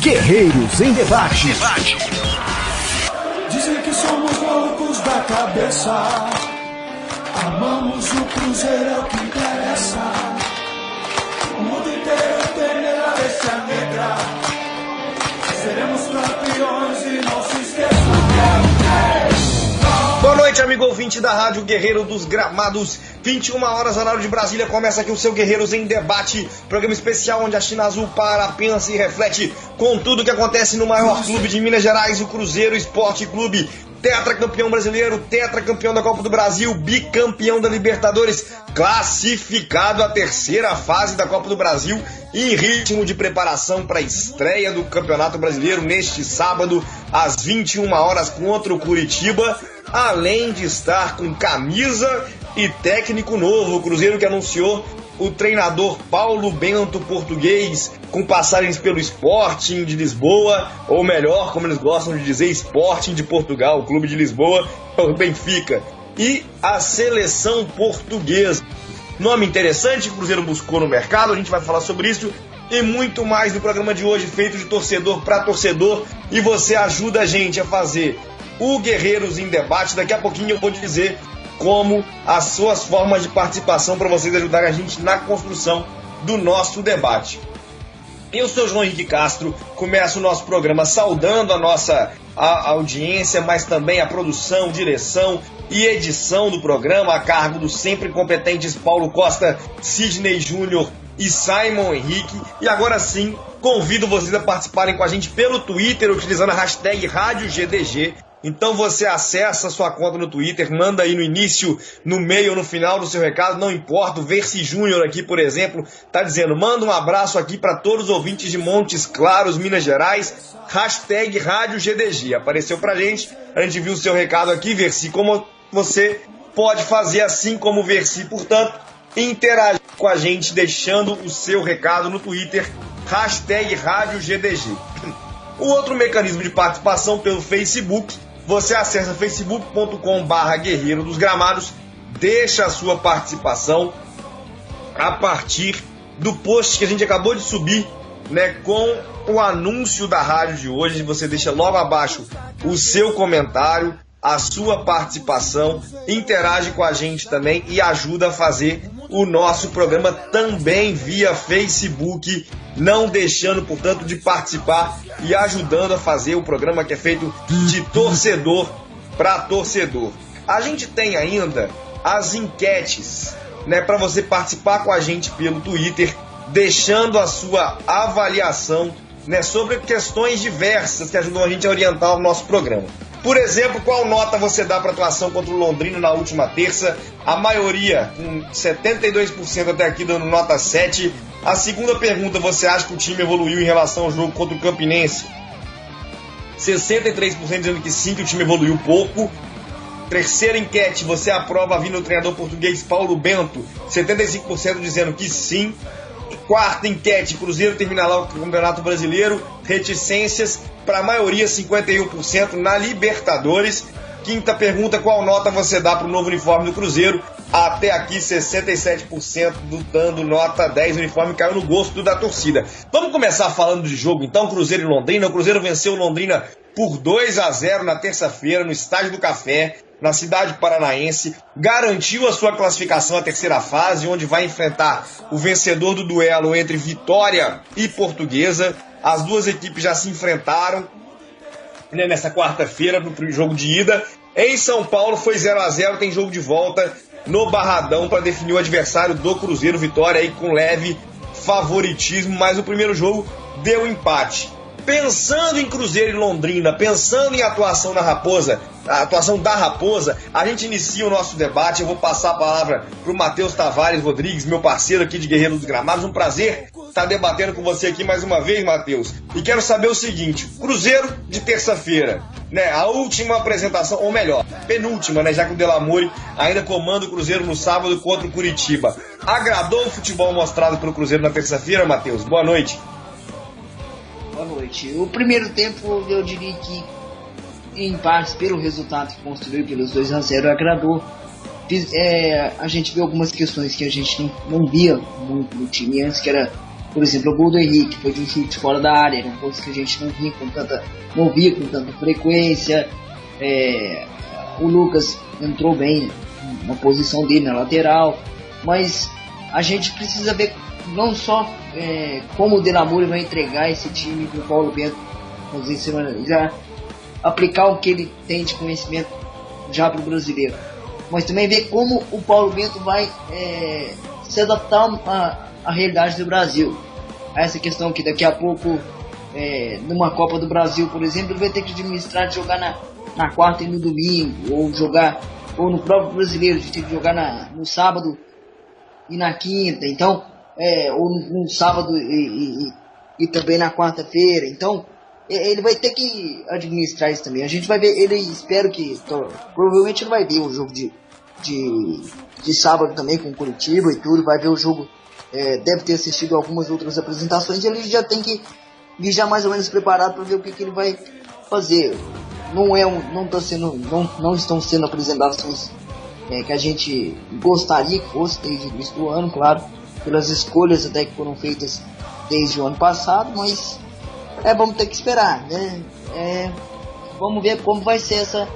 Guerreiros em Debate. Dizem que somos loucos da cabeça. Amamos o Cruzeiro, é o que interessa. O mundo inteiro tem a bestia negra. Seremos campeões e não se esqueça. Boa noite, amigo ouvinte da Rádio Guerreiro dos Gramados. 21 horas, horário de Brasília. Começa aqui o seu Guerreiros em Debate, programa especial onde a China Azul para, pensa e reflete com tudo que acontece no maior clube de Minas Gerais, o Cruzeiro Esporte Clube. Tetracampeão brasileiro, tetracampeão da Copa do Brasil, bicampeão da Libertadores, classificado à terceira fase da Copa do Brasil, em ritmo de preparação para a estreia do Campeonato Brasileiro neste sábado, às 21 horas, contra o Curitiba, além de estar com camisa e técnico novo. O Cruzeiro que anunciou o treinador Paulo Bento, português, com passagens pelo Sporting de Lisboa, ou melhor, como eles gostam de dizer, Sporting de Portugal, o clube de Lisboa, o Benfica, e a seleção portuguesa. Nome interessante que o Cruzeiro buscou no mercado, a gente vai falar sobre isso e muito mais no programa de hoje, feito de torcedor para torcedor, e você ajuda a gente a fazer o Guerreiros em Debate. Daqui a pouquinho eu vou te dizer como as suas formas de participação para vocês ajudarem a gente na construção do nosso debate. Eu sou João Henrique Castro, começo o nosso programa saudando a nossa audiência, mas também a produção, direção e edição do programa a cargo dos sempre competentes Paulo Costa, Sidney Júnior e Simon Henrique. E agora sim, convido vocês a participarem com a gente pelo Twitter, utilizando a hashtag RádioGDG. Então você acessa a sua conta no Twitter, manda aí no início, no meio ou no final do seu recado, não importa. O Versi Júnior aqui, por exemplo, tá dizendo: manda um abraço aqui para todos os ouvintes de Montes Claros, Minas Gerais, hashtag RádioGDG. Apareceu pra gente, a gente viu o seu recado aqui, Versi. Como você pode fazer assim como o Versi, portanto, interagir com a gente deixando o seu recado no Twitter, hashtag RádioGDG. O outro mecanismo de participação pelo Facebook, você acessa facebook.com/Guerreiro dos Gramados, deixa a sua participação a partir do post que a gente acabou de subir, né, com o anúncio da rádio de hoje. Você deixa logo abaixo o seu comentário, a sua participação, interage com a gente também e ajuda a fazer o nosso programa também via Facebook, não deixando, portanto, de participar e ajudando a fazer o programa que é feito de torcedor para torcedor. A gente tem ainda as enquetes, né, para você participar com a gente pelo Twitter, deixando a sua avaliação, né, sobre questões diversas que ajudam a gente a orientar o nosso programa. Por exemplo, qual nota você dá para a atuação contra o Londrina na última terça? A maioria, com 72% até aqui, dando nota 7. A segunda pergunta, você acha que o time evoluiu em relação ao jogo contra o Campinense? 63% dizendo que sim, que o time evoluiu pouco. Terceira enquete, você aprova a vinda do treinador português Paulo Bento? 75% dizendo que sim. Quarta enquete, Cruzeiro termina lá o Campeonato Brasileiro, reticências para a maioria, 51% na Libertadores. Quinta pergunta, qual nota você dá para o novo uniforme do Cruzeiro? Até aqui 67% dando nota 10, o uniforme caiu no gosto da torcida. Vamos começar falando de jogo então, Cruzeiro e Londrina. O Cruzeiro venceu o Londrina por 2-0 na terça-feira no Estádio do Café, na cidade paranaense, garantiu a sua classificação à terceira fase, onde vai enfrentar o vencedor do duelo entre Vitória e Portuguesa. As duas equipes já se enfrentaram, né, nessa quarta-feira no jogo de ida. Em São Paulo foi 0-0, tem jogo de volta no Barradão para definir o adversário do Cruzeiro. Vitória aí com leve favoritismo, mas o primeiro jogo deu empate. Pensando em Cruzeiro e Londrina, pensando em atuação da Raposa, a gente inicia o nosso debate. Eu vou passar a palavra para o Matheus Tavares Rodrigues, meu parceiro aqui de Guerreiro dos Gramados. Um prazer estar debatendo com você aqui mais uma vez, Matheus. E quero saber o seguinte: Cruzeiro de terça-feira, né, a última apresentação, ou melhor, penúltima, né, já que o Delamore ainda comanda o Cruzeiro no sábado contra o Curitiba. Agradou o futebol mostrado pelo Cruzeiro na terça-feira, Matheus? Boa noite. Boa noite. O primeiro tempo, eu diria que, em parte, pelo resultado que construiu, pelos 2-0, agradou. A gente viu algumas questões que a gente não via muito no time antes, que era Por exemplo, o gol do Henrique foi de um chute fora da área, era uma coisa que a gente não via com tanta frequência. O Lucas entrou bem na posição dele, na lateral, mas a gente precisa ver não só como o De La Mura vai entregar esse time para o Paulo Bento, já aplicar o que ele tem de conhecimento já para o brasileiro, mas também ver como o Paulo Bento vai se adaptar à realidade do Brasil. Essa questão que daqui a pouco, numa Copa do Brasil, por exemplo, ele vai ter que administrar de jogar na quarta e no domingo, ou no próprio brasileiro, de ter que jogar no sábado e na quinta, então, ou no sábado e também na quarta-feira. Então, ele vai ter que administrar isso também. A gente vai ver, espero que, provavelmente ele vai ver o jogo de sábado também com o Curitiba e tudo, vai ver o jogo, deve ter assistido algumas outras apresentações, e ele já tem que vir já mais ou menos preparado para ver o que ele vai fazer. Não estão sendo apresentações que a gente gostaria que fosse desde o início do ano, claro, pelas escolhas até que foram feitas desde o ano passado, mas vamos ter que esperar, né? Vamos ver como vai ser essa.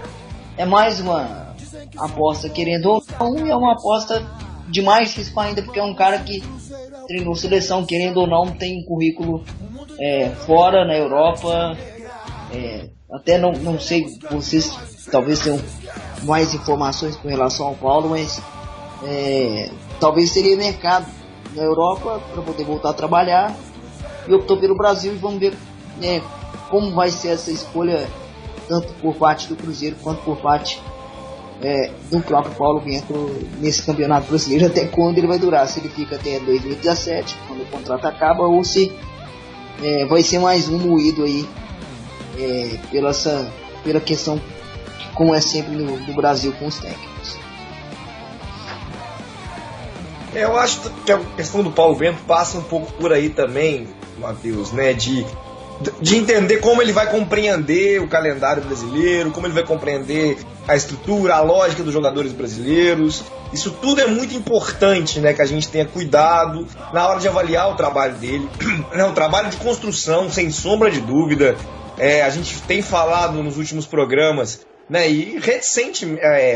É mais uma aposta, querendo ou não, e é uma aposta de mais risco ainda, porque é um cara que treinou seleção, querendo ou não, tem um currículo fora, na Europa. Até não sei, vocês talvez tenham mais informações com relação ao Paulo, mas talvez teria mercado na Europa para poder voltar a trabalhar, e optou pelo Brasil. E vamos ver como vai ser essa escolha, tanto por parte do Cruzeiro quanto por parte do próprio Paulo Bento nesse campeonato brasileiro, até quando ele vai durar, se ele fica até 2017, quando o contrato acaba, ou se vai ser mais um moído aí pela questão, como é sempre no Brasil com os técnicos. Eu acho que a questão do Paulo Bento passa um pouco por aí também, Matheus, né, de entender como ele vai compreender o calendário brasileiro, como ele vai compreender a estrutura, a lógica dos jogadores brasileiros. Isso tudo é muito importante, né, que a gente tenha cuidado na hora de avaliar o trabalho dele. É um trabalho de construção, sem sombra de dúvida. A gente tem falado nos últimos programas, né, e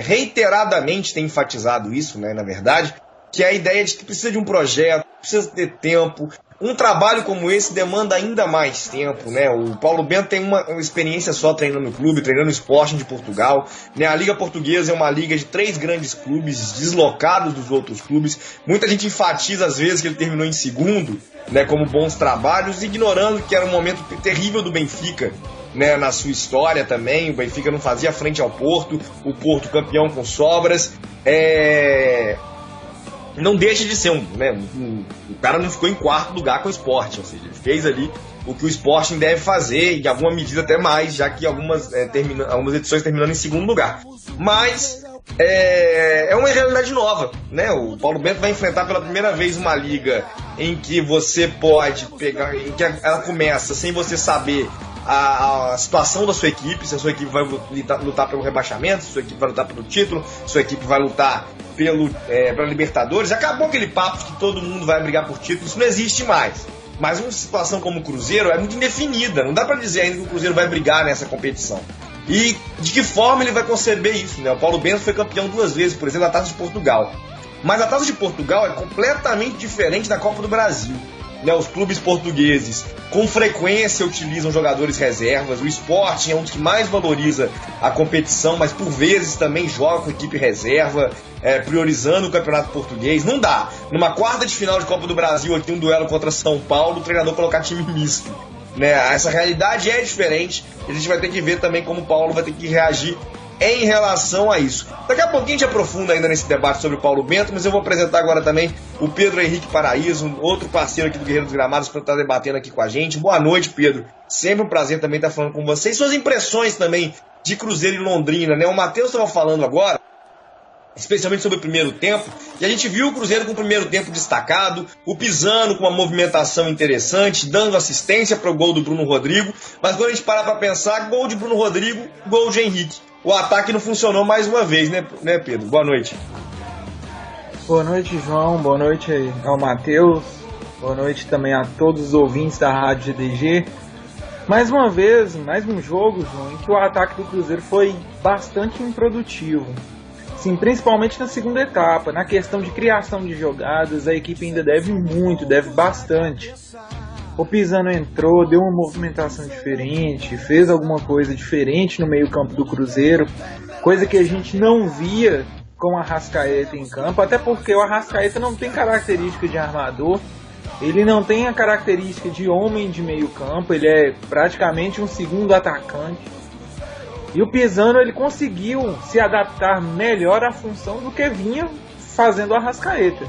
reiteradamente tem enfatizado isso, né, na verdade, que é a ideia de que precisa de um projeto, precisa ter tempo. Um trabalho como esse demanda ainda mais tempo, né? O Paulo Bento tem uma experiência só treinando no clube, treinando o Sporting de Portugal, né? A Liga Portuguesa é uma liga de 3 grandes clubes, deslocados dos outros clubes. Muita gente enfatiza às vezes que ele terminou em segundo, né, como bons trabalhos, ignorando que era um momento terrível do Benfica, né, na sua história também. O Benfica não fazia frente ao Porto, o Porto campeão com sobras. Não deixa de ser o cara não ficou em quarto lugar com o Sporting, ou seja, ele fez ali o que o Sporting deve fazer, em alguma medida até mais, já que algumas edições terminando em segundo lugar. Mas é uma realidade nova, né? O Paulo Bento vai enfrentar pela primeira vez uma liga em que você pode pegar, em que ela começa sem você saber a situação da sua equipe, se a sua equipe vai lutar pelo rebaixamento, se a sua equipe vai lutar pelo título, se a sua equipe vai lutar pela Libertadores. Acabou aquele papo de que todo mundo vai brigar por título, isso não existe mais. Mas uma situação como o Cruzeiro é muito indefinida, não dá pra dizer ainda que o Cruzeiro vai brigar nessa competição. E de que forma ele vai conceber isso, né? O Paulo Bento foi campeão 2 vezes, por exemplo, da Taça de Portugal. Mas a Taça de Portugal é completamente diferente da Copa do Brasil. Os clubes portugueses com frequência utilizam jogadores reservas. O Sporting é um dos que mais valoriza a competição, mas por vezes também joga com equipe reserva, priorizando o campeonato português. Não dá, numa quarta de final de Copa do Brasil, aqui um duelo contra São Paulo, o treinador colocar time misto, né? Essa realidade é diferente, e a gente vai ter que ver também como o Paulo vai ter que reagir em relação a isso. Daqui a pouquinho a gente aprofunda ainda nesse debate sobre o Paulo Bento, mas eu vou apresentar agora também o Pedro Henrique Paraíso, outro parceiro aqui do Guerreiro dos Gramados, para estar debatendo aqui com a gente. Boa noite, Pedro. Sempre um prazer também estar falando com vocês. Suas impressões também de Cruzeiro e Londrina, né? O Matheus estava falando agora, especialmente sobre o primeiro tempo, e a gente viu o Cruzeiro com o primeiro tempo destacado, o Pisano com uma movimentação interessante, dando assistência para o gol do Bruno Rodrigo, mas quando a gente para pensar, gol de Bruno Rodrigo, gol de Henrique. O ataque não funcionou mais uma vez, né, Pedro? Boa noite. Boa noite, João. Boa noite ao Matheus. Boa noite também a todos os ouvintes da Rádio GDG. Mais uma vez, mais um jogo, João, em que o ataque do Cruzeiro foi bastante improdutivo. Sim, principalmente na segunda etapa, na questão de criação de jogadas, a equipe ainda deve muito, deve bastante. O Pisano entrou, deu uma movimentação diferente, fez alguma coisa diferente no meio-campo do Cruzeiro, coisa que a gente não via com o Arrascaeta em campo, até porque o Arrascaeta não tem característica de armador, ele não tem a característica de homem de meio-campo, ele é praticamente um segundo atacante. E o Pisano ele conseguiu se adaptar melhor à função do que vinha fazendo o Arrascaeta.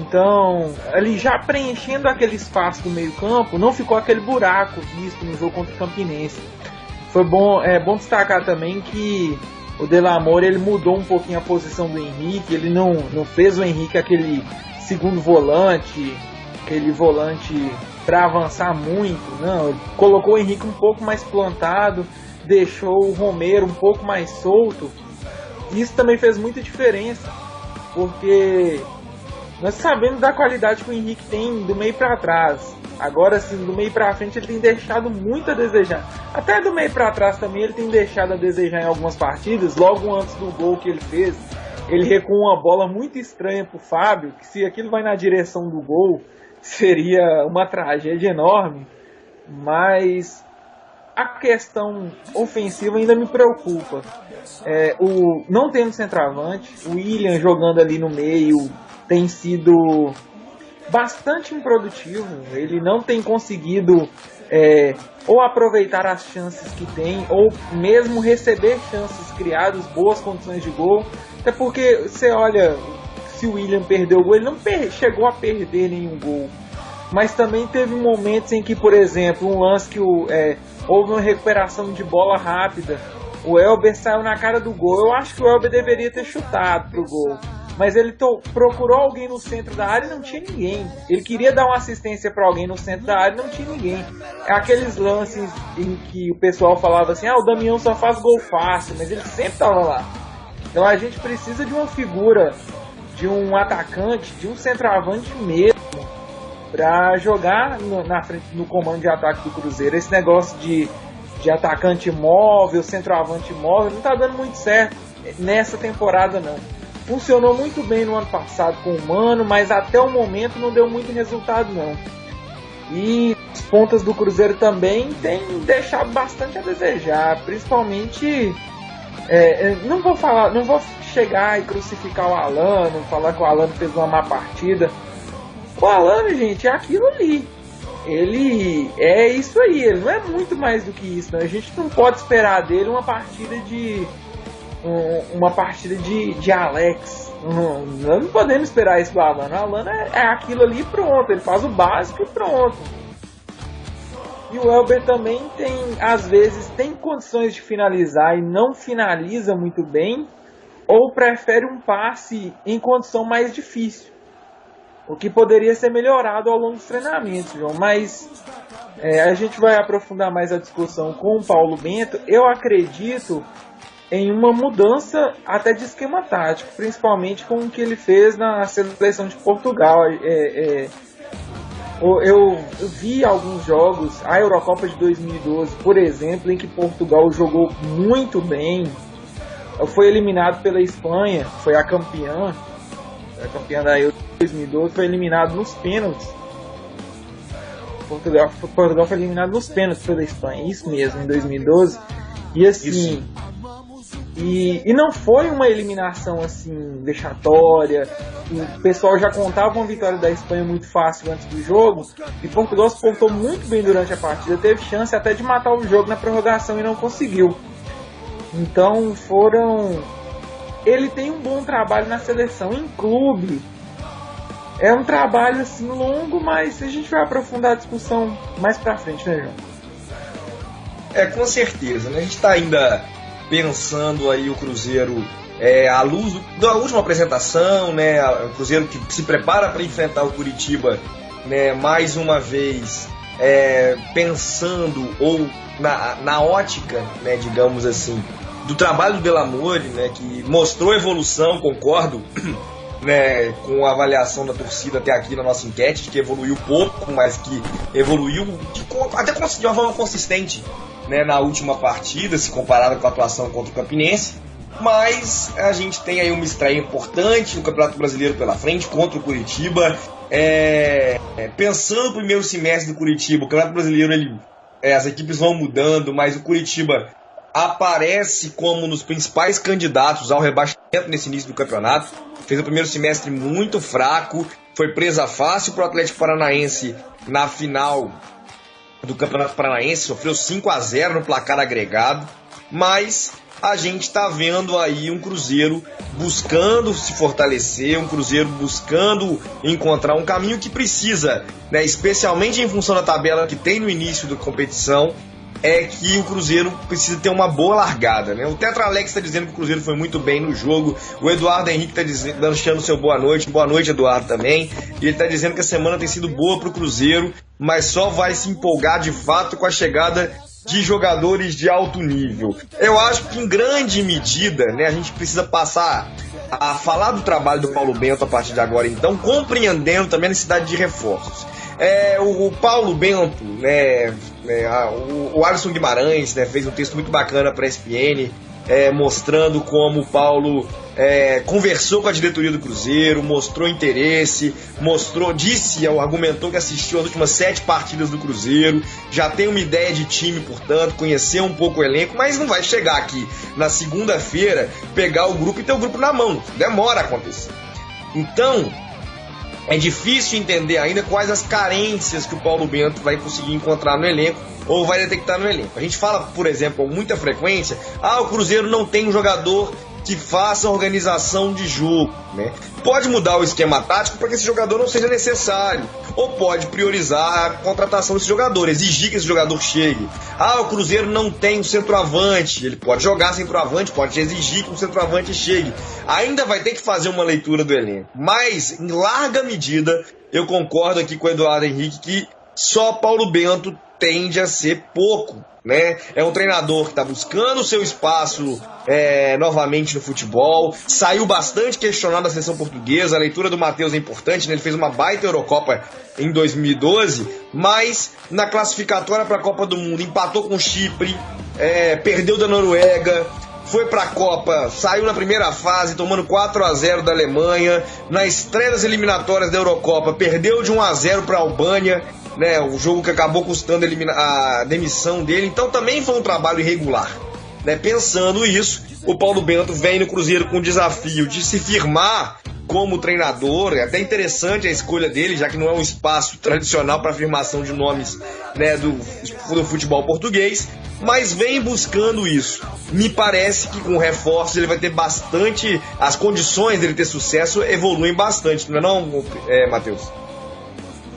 Então, ali já preenchendo aquele espaço do meio campo, não ficou aquele buraco visto no jogo contra o Campinense. Foi bom, bom destacar também que o Delamore ele mudou um pouquinho a posição do Henrique, ele não fez o Henrique aquele segundo volante, aquele volante para avançar muito, não, ele colocou o Henrique um pouco mais plantado, deixou o Romero um pouco mais solto. Isso também fez muita diferença, porque nós sabemos da qualidade que o Henrique tem do meio para trás. Agora sim, do meio para frente ele tem deixado muito a desejar. Até do meio para trás também ele tem deixado a desejar em algumas partidas. Logo antes do gol que ele fez, ele recuou uma bola muito estranha para o Fábio, que se aquilo vai na direção do gol, seria uma tragédia enorme. Mas a questão ofensiva ainda me preocupa. Não temos centroavante, o William jogando ali no meio tem sido bastante improdutivo, ele não tem conseguido ou aproveitar as chances que tem, ou mesmo receber chances criadas, boas condições de gol, até porque você olha, se o William perdeu o gol, ele não chegou a perder nenhum gol, mas também teve momentos em que, por exemplo, um lance que houve uma recuperação de bola rápida, o Elber saiu na cara do gol, eu acho que o Elber deveria ter chutado pro gol, mas ele procurou alguém no centro da área e não tinha ninguém. Ele queria dar uma assistência para alguém no centro da área e não tinha ninguém. Aqueles lances em que o pessoal falava assim, o Damião só faz gol fácil, mas ele sempre estava lá. Então a gente precisa de uma figura, de um atacante, de um centroavante mesmo, para jogar na frente, no comando de ataque do Cruzeiro. Esse negócio de atacante móvel, centroavante móvel, não está dando muito certo nessa temporada não. Funcionou muito bem no ano passado com o Mano, mas até o momento não deu muito resultado não. E as pontas do Cruzeiro também têm deixado bastante a desejar, principalmente não vou chegar e crucificar o Alano, falar que o Alano fez uma má partida. O Alano, gente, é aquilo ali. Ele é isso aí, ele não é muito mais do que isso, não. A gente não pode esperar dele uma partida de Alex. Nós não podemos esperar isso do Alano. O Alano é aquilo ali e pronto, ele faz o básico e pronto. E o Elber também às vezes tem condições de finalizar e não finaliza muito bem, ou prefere um passe em condição mais difícil, o que poderia ser melhorado ao longo dos treinamentos, João. Mas a gente vai aprofundar mais a discussão com o Paulo Bento. Eu acredito em uma mudança até de esquema tático, principalmente com o que ele fez na seleção de Portugal. Eu vi alguns jogos, a Eurocopa de 2012, por exemplo, em que Portugal jogou muito bem, foi eliminado pela Espanha, foi a campeã da Euro 2012, foi eliminado nos pênaltis. Portugal foi eliminado nos pênaltis pela Espanha, isso mesmo, em 2012. E assim, e não foi uma eliminação assim vexatória. O pessoal já contava uma vitória da Espanha muito fácil antes do jogo, e Portugal se portou muito bem durante a partida, teve chance até de matar o jogo na prorrogação e não conseguiu. Então ele tem um bom trabalho na seleção. Em clube é um trabalho assim longo, mas a gente vai aprofundar a discussão mais pra frente, né, João? Com certeza, né? A gente está ainda pensando aí o Cruzeiro à luz da última apresentação, né? O Cruzeiro que se prepara para enfrentar o Curitiba, né? Mais uma vez pensando ou na ótica, né? Digamos assim, do trabalho do Delamore, né? Que mostrou evolução, concordo, né, com a avaliação da torcida até aqui na nossa enquete, que evoluiu pouco, mas que evoluiu até de uma forma consistente, né, na última partida, se comparada com a atuação contra o Campinense. Mas a gente tem aí uma estreia importante no Campeonato Brasileiro pela frente contra o Curitiba. Pensando no primeiro semestre do Curitiba, o Campeonato Brasileiro, as equipes vão mudando, mas o Curitiba aparece como um dos principais candidatos ao rebaixamento nesse início do campeonato. Fez o primeiro semestre muito fraco, foi presa fácil para o Atlético Paranaense na final do Campeonato Paranaense, sofreu 5-0 no placar agregado, mas a gente está vendo aí um Cruzeiro buscando se fortalecer, um Cruzeiro buscando encontrar um caminho que precisa, né, especialmente em função da tabela que tem no início da competição, é que o Cruzeiro precisa ter uma boa largada, né? O Tetra Alex está dizendo que o Cruzeiro foi muito bem no jogo, o Eduardo Henrique está deixando seu boa noite, Eduardo também, e ele está dizendo que a semana tem sido boa para o Cruzeiro, mas só vai se empolgar de fato com a chegada de jogadores de alto nível. Eu acho que em grande medida, né, a gente precisa passar a falar do trabalho do Paulo Bento a partir de agora, então, compreendendo também a necessidade de reforços. O Paulo Bento, né, o Alisson Guimarães, né, fez um texto muito bacana para a ESPN, mostrando como o Paulo conversou com a diretoria do Cruzeiro, mostrou interesse, argumentou que assistiu as últimas 7 partidas do Cruzeiro, já tem uma ideia de time, portanto, conheceu um pouco o elenco, mas não vai chegar aqui na segunda-feira, pegar o grupo e ter o grupo na mão, demora a acontecer. Então, é difícil entender ainda quais as carências que o Paulo Bento vai conseguir encontrar no elenco ou vai detectar no elenco. A gente fala, por exemplo, com muita frequência, o Cruzeiro não tem um jogador que faça organização de jogo, né? Pode mudar o esquema tático para que esse jogador não seja necessário, ou pode priorizar a contratação desse jogador, exigir que esse jogador chegue. O Cruzeiro não tem um centroavante, ele pode jogar centroavante, pode exigir que um centroavante chegue. Ainda vai ter que fazer uma leitura do elenco, mas em larga medida eu concordo aqui com o Eduardo Henrique que só Paulo Bento tende a ser pouco, né? É um treinador que está buscando o seu espaço novamente no futebol, saiu bastante questionado da seleção portuguesa, a leitura do Matheus é importante, né? Ele fez uma baita Eurocopa em 2012, mas na classificatória para a Copa do Mundo empatou com o Chipre, perdeu da Noruega, foi para a Copa, saiu na primeira fase tomando 4-0 da Alemanha, na estreia das eliminatórias da Eurocopa perdeu de 1-0 para a Albânia, né, o jogo que acabou custando a demissão dele, então também foi um trabalho irregular, né? Pensando isso, o Paulo Bento vem no Cruzeiro com o desafio de se firmar como treinador. É até interessante a escolha dele, já que não é um espaço tradicional para afirmação de nomes, né, do futebol português, mas vem buscando isso. Me parece que com reforços ele vai ter bastante, as condições dele ter sucesso evoluem bastante, não é não, Matheus?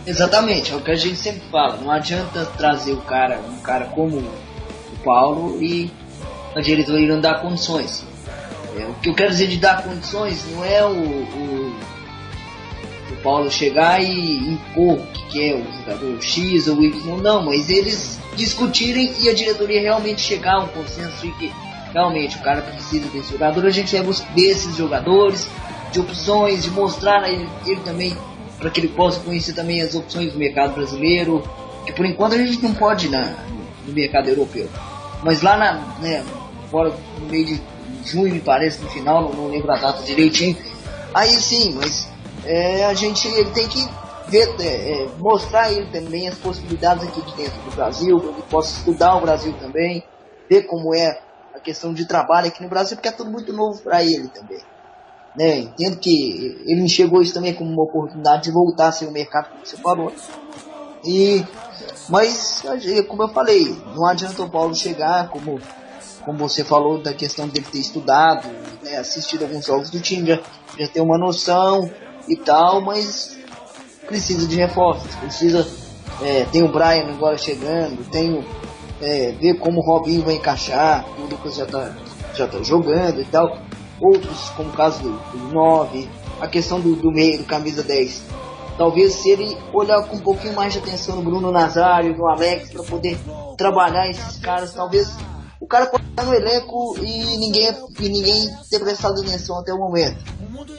Exatamente, é o que a gente sempre fala, não adianta trazer um cara como o Paulo e a diretoria não dar condições. O que eu quero dizer de dar condições não é o Paulo chegar e impor o que é o jogador X ou Y, não, mas eles discutirem e a diretoria realmente chegar a um consenso de que realmente o cara precisa desse jogador, a gente vai buscar desses jogadores, de opções, de mostrar a ele também, para que ele possa conhecer também as opções do mercado brasileiro, que por enquanto a gente não pode ir no mercado europeu. Mas lá fora no meio de junho, me parece, no final, não lembro a data direitinho, aí sim, mas ele tem que ver, mostrar a ele também as possibilidades aqui de dentro do Brasil, para que ele possa estudar o Brasil também, ver como é a questão de trabalho aqui no Brasil, porque é tudo muito novo para ele também. Né? Entendo que ele enxergou isso também como uma oportunidade de voltar a ser o mercado, como você falou. Mas, como eu falei, não adianta o Paulo chegar, como você falou, da questão dele ter estudado, né, assistido alguns jogos do time, já ter uma noção e tal, mas precisa de reforços, tem o Brian agora chegando, ver como o Robinho vai encaixar, o Lucas já tá jogando e tal. Outros, como o caso do 9, a questão do meio, do camisa 10. Talvez se ele olhar com um pouquinho mais de atenção no Bruno Nazário, no Alex, para poder trabalhar esses caras, talvez o cara pode estar no elenco e ninguém ter prestado atenção até o momento,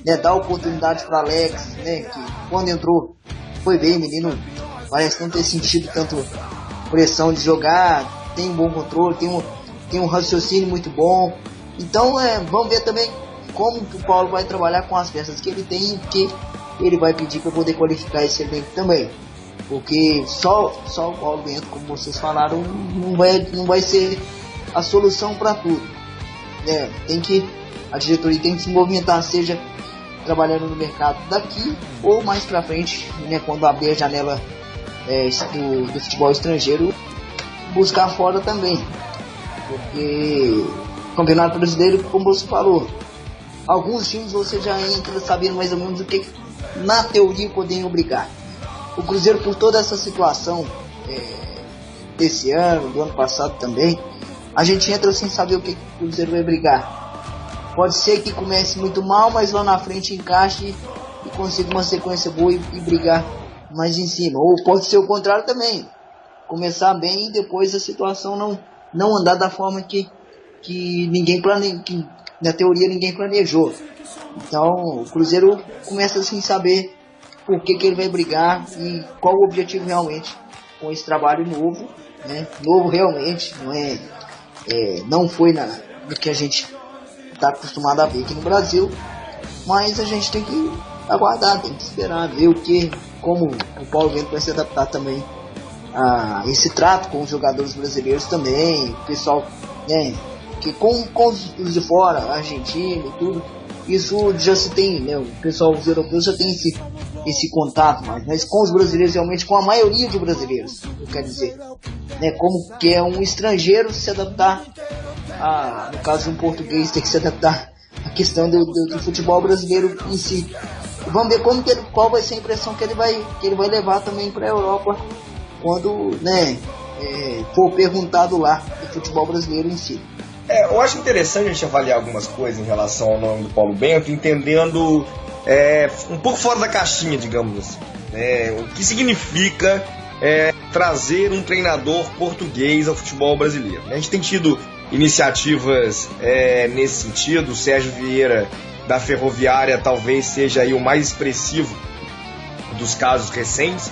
né? Dar oportunidade para Alex, né? Que quando entrou foi bem, menino parece não ter sentido tanto pressão de jogar, tem um bom controle, tem um raciocínio muito bom. Então vamos ver também como o Paulo vai trabalhar com as peças que ele tem e que ele vai pedir para poder qualificar esse elenco também. Porque só o Paulo Bento, como vocês falaram, não vai ser a solução para tudo. A diretoria tem que se movimentar, seja trabalhando no mercado daqui ou mais para frente, né, quando abrir a janela do futebol estrangeiro, buscar fora também. Porque o Campeonato Brasileiro, como você falou, alguns times você já entra sabendo mais ou menos o que na teoria podem obrigar. O Cruzeiro, por toda essa situação desse ano, do ano passado também, a gente entra sem saber o que o Cruzeiro vai brigar. Pode ser que comece muito mal, mas lá na frente encaixe e consiga uma sequência boa e brigar mais em cima. Ou pode ser o contrário também, começar bem e depois a situação não andar da forma que ninguém planejou, que na teoria ninguém planejou. Então o Cruzeiro começa sem saber por que ele vai brigar e qual o objetivo realmente com esse trabalho novo, né? Novo realmente, não foi no que a gente está acostumado a ver aqui no Brasil, mas a gente tem que aguardar, tem que esperar, ver como o Paulo Bento vai se adaptar também a esse trato com os jogadores brasileiros também, o pessoal, né, que com os de fora, Argentina e tudo, isso já se tem, né, o pessoal, os europeus já tem esse contato, mas com os brasileiros, realmente com a maioria de brasileiros, eu quero dizer, né, como que é um estrangeiro se adaptar no caso de um português ter que se adaptar à questão do futebol brasileiro em si. Vamos ver qual vai ser a impressão que ele vai levar também para a Europa quando, né, for perguntado lá do futebol brasileiro em si. Eu acho interessante a gente avaliar algumas coisas em relação ao nome do Paulo Bento, entendendo um pouco fora da caixinha, digamos assim, o que significa trazer um treinador português ao futebol brasileiro. A gente tem tido iniciativas nesse sentido. O Sérgio Vieira da Ferroviária talvez seja aí o mais expressivo dos casos recentes,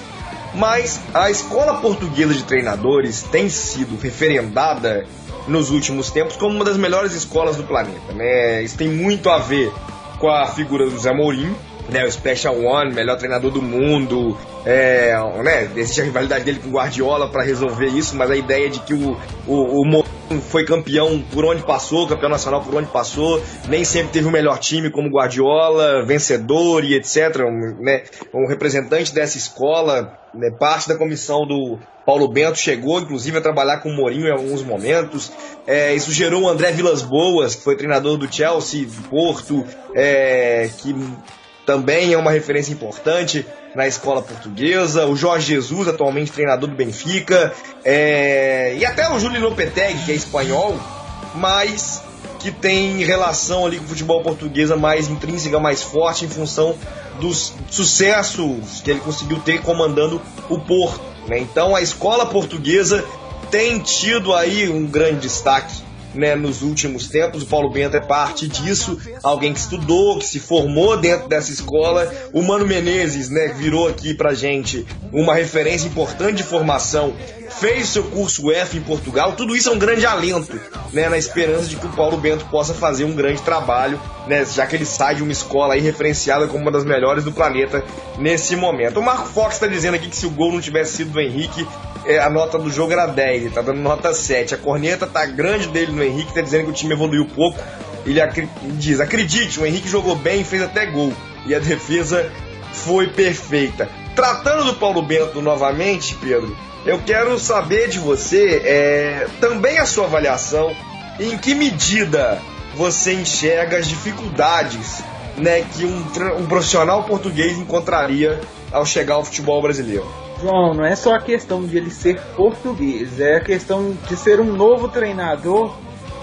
mas a escola portuguesa de treinadores tem sido referendada nos últimos tempos como uma das melhores escolas do planeta, né? Isso tem muito a ver com a figura do Zé Mourinho, né? O Special One, melhor treinador do mundo, né? Existe a rivalidade dele com o Guardiola para resolver isso, mas a ideia de que o Mourinho foi campeão por onde passou, campeão nacional por onde passou, nem sempre teve o melhor time como o Guardiola, vencedor e etc, né? Um representante dessa escola, né? Parte da comissão do Paulo Bento chegou inclusive a trabalhar com o Mourinho em alguns momentos. Isso gerou o André Vilas-Boas, que foi treinador do Chelsea, do Porto, que também é uma referência importante na escola portuguesa. O Jorge Jesus, atualmente treinador do Benfica, e até o Júlio Lopetegui, que é espanhol, mas que tem relação ali com o futebol português mais intrínseca, mais forte, em função dos sucessos que ele conseguiu ter comandando o Porto, né? Então a escola portuguesa tem tido aí um grande destaque, né, nos últimos tempos. O Paulo Bento é parte disso, alguém que estudou, que se formou dentro dessa escola. O Mano Menezes, né, virou aqui pra gente uma referência importante de formação, fez seu curso F em Portugal. Tudo isso é um grande alento, né, na esperança de que o Paulo Bento possa fazer um grande trabalho, né, já que ele sai de uma escola aí referenciada como uma das melhores do planeta nesse momento. O Marco Fox está dizendo aqui que se o gol não tivesse sido do Henrique, a nota do jogo era 10, ele tá dando nota 7. A corneta tá grande dele no Henrique, tá dizendo que o time evoluiu pouco. Ele diz: acredite, o Henrique jogou bem, fez até gol, e a defesa foi perfeita. Tratando do Paulo Bento novamente, Pedro, eu quero saber de você também a sua avaliação, em que medida você enxerga as dificuldades, né, que um profissional português encontraria ao chegar ao futebol brasileiro. João, não é só a questão de ele ser português, é a questão de ser um novo treinador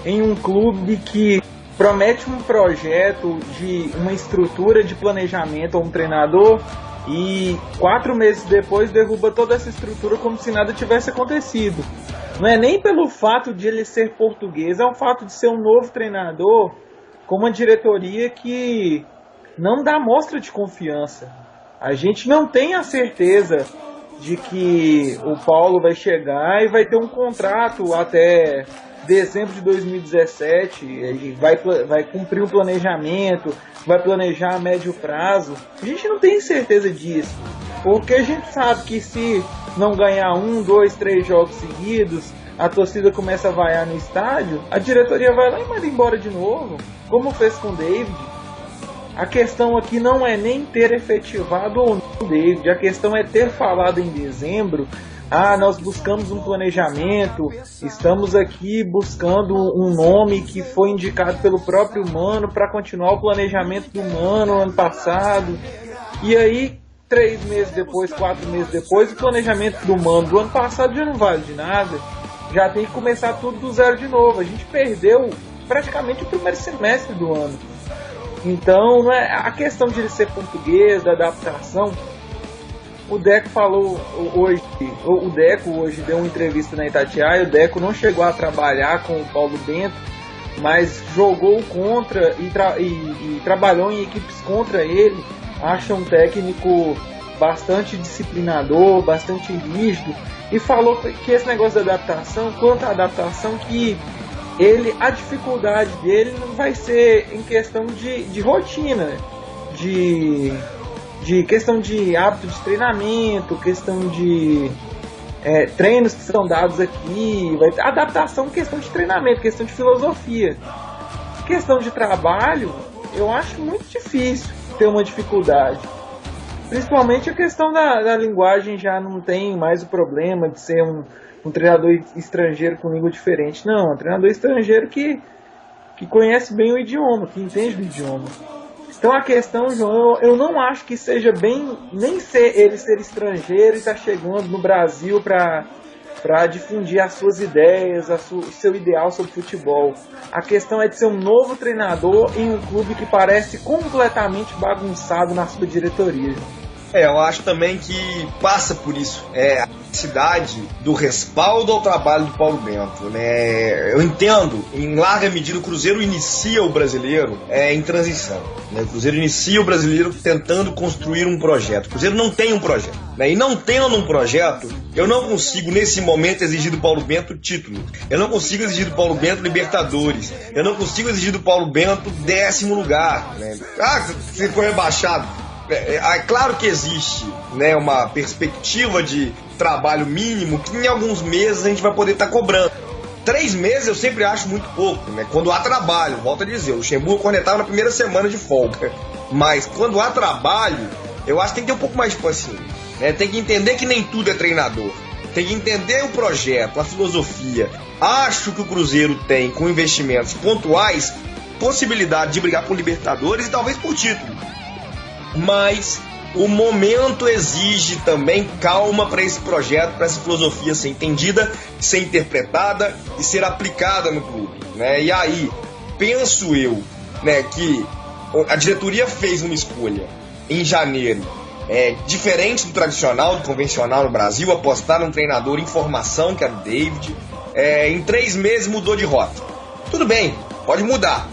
em um clube que promete um projeto de uma estrutura de planejamento a um treinador e 4 meses depois derruba toda essa estrutura como se nada tivesse acontecido. Não é nem pelo fato de ele ser português, é o fato de ser um novo treinador com uma diretoria que não dá mostra de confiança. A gente não tem a certeza de que o Paulo vai chegar e vai ter um contrato até dezembro de 2017, ele vai cumprir um planejamento, vai planejar a médio prazo. A gente não tem certeza disso, porque a gente sabe que se não ganhar 1, 2, 3 jogos seguidos, a torcida começa a vaiar no estádio, a diretoria vai lá e manda embora de novo, como fez com o David. A questão aqui não é nem ter efetivado ou não o David, a questão é ter falado em dezembro: nós buscamos um planejamento, estamos aqui buscando um nome que foi indicado pelo próprio Mano para continuar o planejamento do Mano ano passado. E aí, 3 meses depois, 4 meses depois, o planejamento do Mano do ano passado já não vale de nada. Já tem que começar tudo do zero de novo. A gente perdeu praticamente o primeiro semestre do ano. Então, não é a questão de ele ser português, da adaptação. O Deco falou hoje, o Deco hoje deu uma entrevista na Itatiaia. O Deco não chegou a trabalhar com o Paulo Bento, mas jogou contra e trabalhou em equipes contra ele. Acha um técnico bastante disciplinador, bastante rígido, e falou que esse negócio da adaptação, quanto à adaptação, que a dificuldade dele não vai ser em questão de rotina, de questão de hábito de treinamento, questão de treinos que são dados aqui, adaptação, questão de treinamento, questão de filosofia. Questão de trabalho, eu acho muito difícil ter uma dificuldade. Principalmente a questão da linguagem, já não tem mais o problema de ser um treinador estrangeiro com língua diferente. Não, um treinador estrangeiro que conhece bem o idioma, que entende do idioma. Então a questão, João, eu não acho que seja bem nem ele ser estrangeiro e estar chegando no Brasil para difundir as suas ideias, o seu ideal sobre futebol. A questão é de ser um novo treinador em um clube que parece completamente bagunçado na sua diretoria. Eu acho também que passa por isso. A necessidade do respaldo ao trabalho do Paulo Bento, né? Eu entendo, em larga medida, o Cruzeiro inicia o brasileiro em transição, né? O Cruzeiro inicia o brasileiro tentando construir um projeto. O Cruzeiro não tem um projeto, né? E não tendo um projeto, eu não consigo, nesse momento, exigir do Paulo Bento título. Eu não consigo exigir do Paulo Bento Libertadores. Eu não consigo exigir do Paulo Bento 10º lugar, né? Se for rebaixado. É claro que existe, né, uma perspectiva de trabalho mínimo que em alguns meses a gente vai poder estar cobrando. 3 meses eu sempre acho muito pouco, né? Quando há trabalho, volto a dizer, o Luxemburgo cornetava na primeira semana de folga. Mas quando há trabalho, eu acho que tem que ter um pouco mais de paciência, né? Tem que entender que nem tudo é treinador. Tem que entender o projeto, a filosofia. Acho que o Cruzeiro tem, com investimentos pontuais, possibilidade de brigar por Libertadores e talvez por título. Mas o momento exige também calma para esse projeto, para essa filosofia ser entendida, ser interpretada e ser aplicada no clube, né? E aí, penso eu, né, que a diretoria fez uma escolha em janeiro diferente do tradicional, do convencional no Brasil, apostar num treinador em formação, que era o David. Em 3 meses mudou de rota. Tudo bem, pode mudar.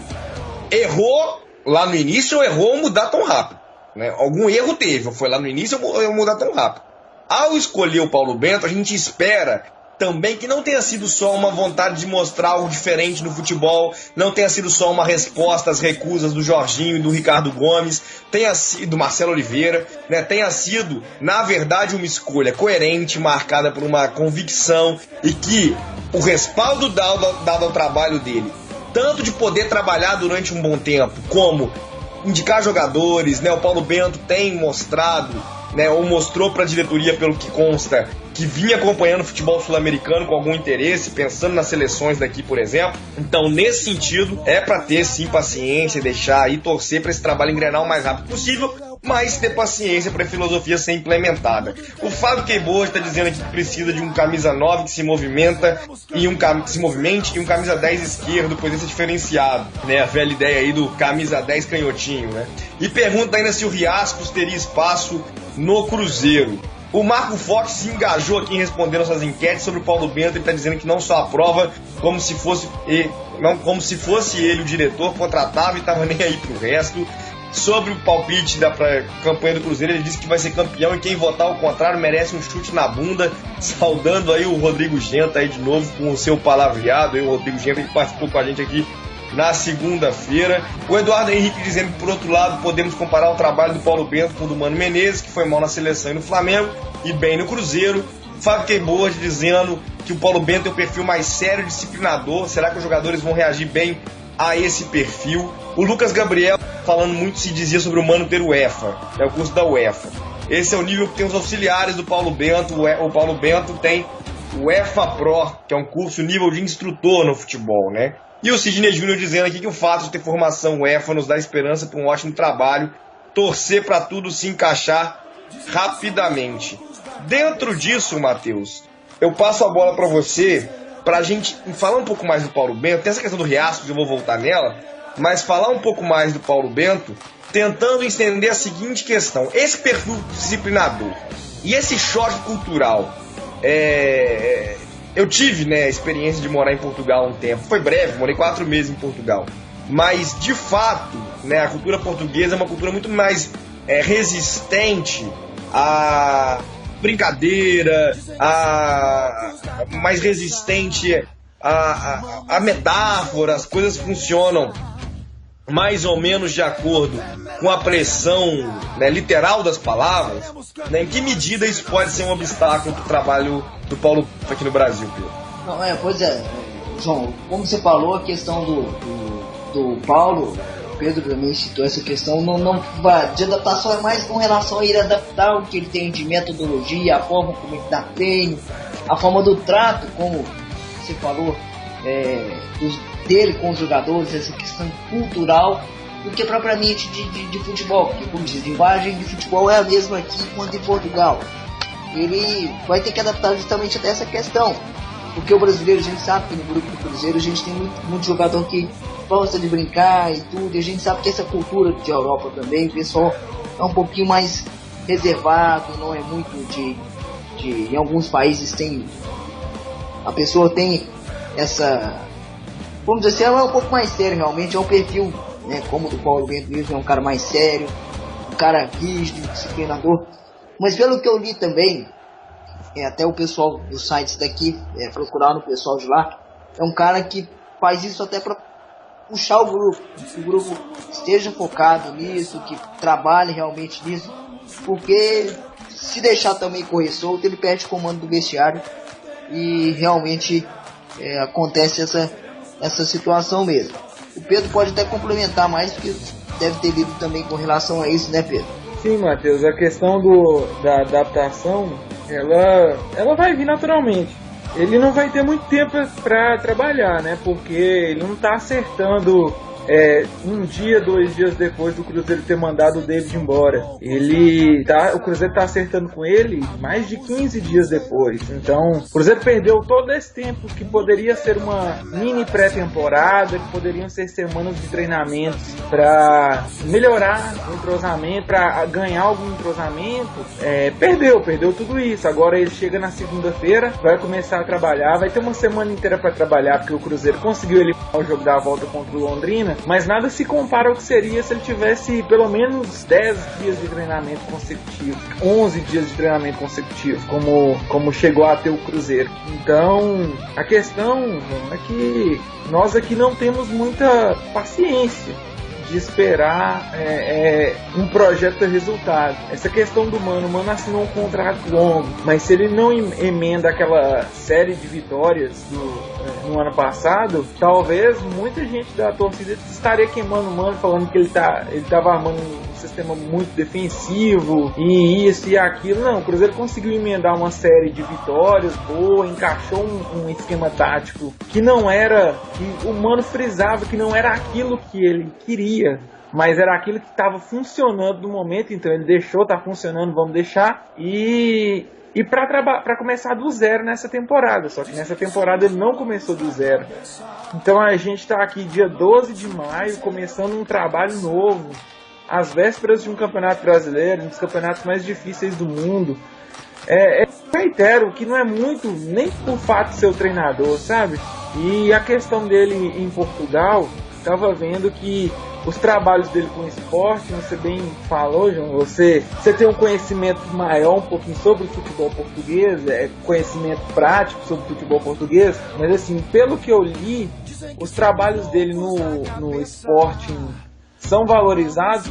Errou lá no início ou errou mudar tão rápido, né? Algum erro teve, foi lá no início ou mudar tão rápido. Ao escolher o Paulo Bento, a gente espera também que não tenha sido só uma vontade de mostrar algo diferente no futebol, não tenha sido só uma resposta às recusas do Jorginho e do Ricardo Gomes, tenha sido do Marcelo Oliveira, né? Tenha sido, na verdade, uma escolha coerente, marcada por uma convicção, e que o respaldo dado ao trabalho dele, tanto de poder trabalhar durante um bom tempo, como indicar jogadores, né? O Paulo Bento tem mostrado, né, ou mostrou para a diretoria, pelo que consta, que vinha acompanhando o futebol sul-americano com algum interesse, pensando nas seleções daqui, por exemplo. Então, nesse sentido, é para ter sim paciência, deixar aí, torcer para esse trabalho engrenar o mais rápido possível, mas ter paciência para a filosofia ser implementada. O Fábio Queiboa está dizendo aqui que precisa de um camisa 9 que se movimenta e um camisa 10 esquerdo, poder ser diferenciado, né? A velha ideia aí do camisa 10 canhotinho, né? E pergunta ainda se o Riascos teria espaço no Cruzeiro. O Marco Fox se engajou aqui em responder nossas enquetes sobre o Paulo Bento. Ele está dizendo que não só aprova, como se fosse ele o diretor, contratava e estava nem aí pro resto. Sobre o palpite da campanha do Cruzeiro, ele disse que vai ser campeão e quem votar ao contrário merece um chute na bunda. Saudando aí o Rodrigo Genta aí de novo com o seu palavreado. Aí o Rodrigo Genta que participou com a gente aqui na segunda-feira. O Eduardo Henrique dizendo que, por outro lado, podemos comparar o trabalho do Paulo Bento com o do Mano Menezes, que foi mal na seleção e no Flamengo, e bem no Cruzeiro. Fábio Queiboas dizendo que o Paulo Bento tem um perfil mais sério e disciplinador. Será que os jogadores vão reagir bem a esse perfil? O Lucas Gabriel falando muito se dizia sobre o Mano ter o UEFA, é o curso da UEFA. Esse é o nível que tem os auxiliares do Paulo Bento. O Paulo Bento tem o UEFA Pro, que é um curso nível de instrutor no futebol, né? E o Sidney Júnior dizendo aqui que o fato de ter formação UEFA nos dá esperança para um ótimo trabalho, torcer para tudo se encaixar rapidamente. Dentro disso, Matheus, eu passo a bola para você, para a gente falar um pouco mais do Paulo Bento. Tem essa questão do Riascos, eu vou voltar nela, mas falar um pouco mais do Paulo Bento, tentando entender a seguinte questão: esse perfil disciplinador e esse choque cultural. Eu tive, né, a experiência de morar em Portugal há um tempo. Foi breve, morei 4 meses em Portugal. Mas, de fato, né, a cultura portuguesa é uma cultura muito mais resistente à brincadeira, mais resistente à metáfora. As coisas funcionam mais ou menos de acordo com a pressão, né, literal das palavras, né? Em que medida isso pode ser um obstáculo para o trabalho do Paulo aqui no Brasil, Pedro? Não, pois é, João, como você falou, a questão do Paulo, o Pedro também citou essa questão, de adaptação é mais com relação a ir adaptar o que ele tem de metodologia, a forma como ele dá treino, a forma do trato, como você falou, dele com os jogadores, essa questão cultural, do que propriamente de futebol, porque, como diz, a linguagem de futebol é a mesma aqui quanto em Portugal. Ele vai ter que adaptar justamente até essa questão, porque o brasileiro, a gente sabe que no grupo do Cruzeiro a gente tem muito jogador que gosta de brincar e tudo, e a gente sabe que essa cultura de Europa também, o pessoal é um pouquinho mais reservado, não é muito em alguns países a pessoa tem essa, vamos dizer assim, ela é um pouco mais sério realmente, é um perfil, né, como o do Paulo Bento mesmo, é um cara mais sério, um cara rígido, disciplinador. Mas pelo que eu li também, até o pessoal dos sites daqui, procurar no pessoal de lá, é um cara que faz isso até para puxar o grupo, que o grupo esteja focado nisso, que trabalhe realmente nisso, porque se deixar também correr solto, ele perde o comando do vestiário e realmente acontece essa situação mesmo. O Pedro pode até complementar mais, porque deve ter lido também com relação a isso, né, Pedro? Sim, Matheus, a questão da adaptação, ela vai vir naturalmente. Ele não vai ter muito tempo para trabalhar, né? Porque ele não está acertando um dia, 2 dias depois do Cruzeiro ter mandado o David embora. O Cruzeiro está acertando com ele mais de 15 dias depois. Então, o Cruzeiro perdeu todo esse tempo que poderia ser uma mini pré-temporada, que poderiam ser semanas de treinamentos para melhorar o entrosamento, para ganhar algum entrosamento. Perdeu tudo isso. Agora ele chega na segunda-feira, vai começar a trabalhar, vai ter uma semana inteira para trabalhar, porque o Cruzeiro conseguiu eliminar o jogo da volta contra o Londrina, mas nada se compara ao que seria se ele tivesse pelo menos 10 dias de treinamento consecutivo, 11 dias de treinamento consecutivo, como chegou a ter o Cruzeiro. Então, a questão é que nós aqui não temos muita paciência de esperar um projeto ter resultado. Essa questão do Mano, o Mano assinou um contrato longo, mas se ele não emenda aquela série de vitórias no ano passado, talvez muita gente da torcida estaria queimando o Mano, falando que ele estava armando um sistema muito defensivo e isso e aquilo. Não, o Cruzeiro conseguiu emendar uma série de vitórias boa, encaixou um esquema tático que não era, que o Mano frisava que não era aquilo que ele queria, mas era aquilo que estava funcionando no momento. Então ele deixou, tá funcionando, vamos deixar, e para começar do zero nessa temporada. Só que nessa temporada ele não começou do zero. Então a gente está aqui dia 12 de maio, começando um trabalho novo, às vésperas de um campeonato brasileiro, um dos campeonatos mais difíceis do mundo. reitero que não é muito nem por fato de ser o treinador, sabe? E a questão dele em Portugal, estava vendo que os trabalhos dele com o esporte, você bem falou, João, você tem um conhecimento maior um pouquinho sobre o futebol português, conhecimento prático sobre o futebol português, mas assim, pelo que eu li, os trabalhos dele no esporte são valorizados.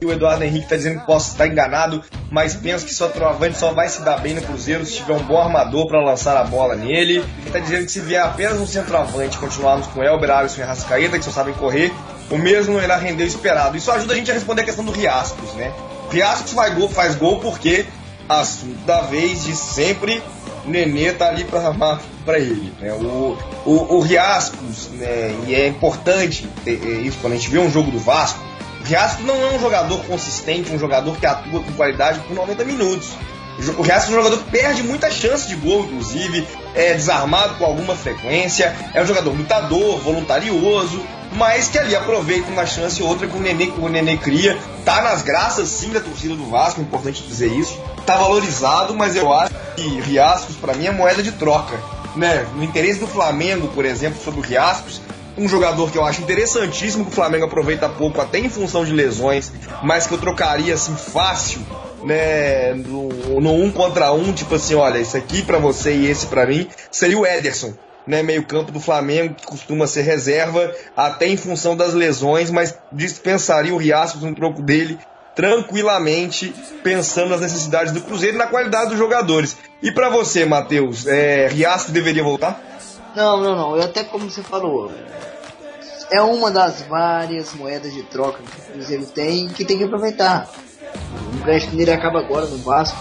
E o Eduardo Henrique está dizendo que posso estar enganado, mas penso que centroavante só vai se dar bem no Cruzeiro se tiver um bom armador para lançar a bola nele. Ele está dizendo que se vier apenas um centroavante, continuarmos com Elber, Alisson e Arrascaeta, que só sabem correr, o mesmo não irá render o esperado. Isso ajuda a gente a responder a questão do Riascos, né? Riascos faz gol porque, assunto da vez de sempre, Nenê tá ali para armar para ele, né? O Riascos, né? E é importante isso quando a gente vê um jogo do Vasco. O Riascos não é um jogador consistente, um jogador que atua com qualidade por 90 minutos. O Riascos é um jogador que perde muita chance de gol, inclusive, é desarmado com alguma frequência, é um jogador lutador, voluntarioso, mas que ali aproveita uma chance ou outra que o Nenê cria. Tá nas graças sim da torcida do Vasco, é importante dizer isso. Tá valorizado, mas eu acho que Riascos para mim é moeda de troca, né? No interesse do Flamengo, por exemplo, sobre o Riascos, um jogador que eu acho interessantíssimo, que o Flamengo aproveita pouco até em função de lesões, mas que eu trocaria assim fácil, né, no 1 contra 1, tipo assim, olha, esse aqui pra você e esse pra mim, seria o Ederson, né, meio campo do Flamengo, que costuma ser reserva até em função das lesões, mas dispensaria o Riascos no troco dele tranquilamente, pensando nas necessidades do Cruzeiro e na qualidade dos jogadores. E pra você, Matheus, Riascos deveria voltar? Não, até como você falou, é uma das várias moedas de troca que o Cruzeiro tem que aproveitar. O empréstimo dele acaba agora no Vasco,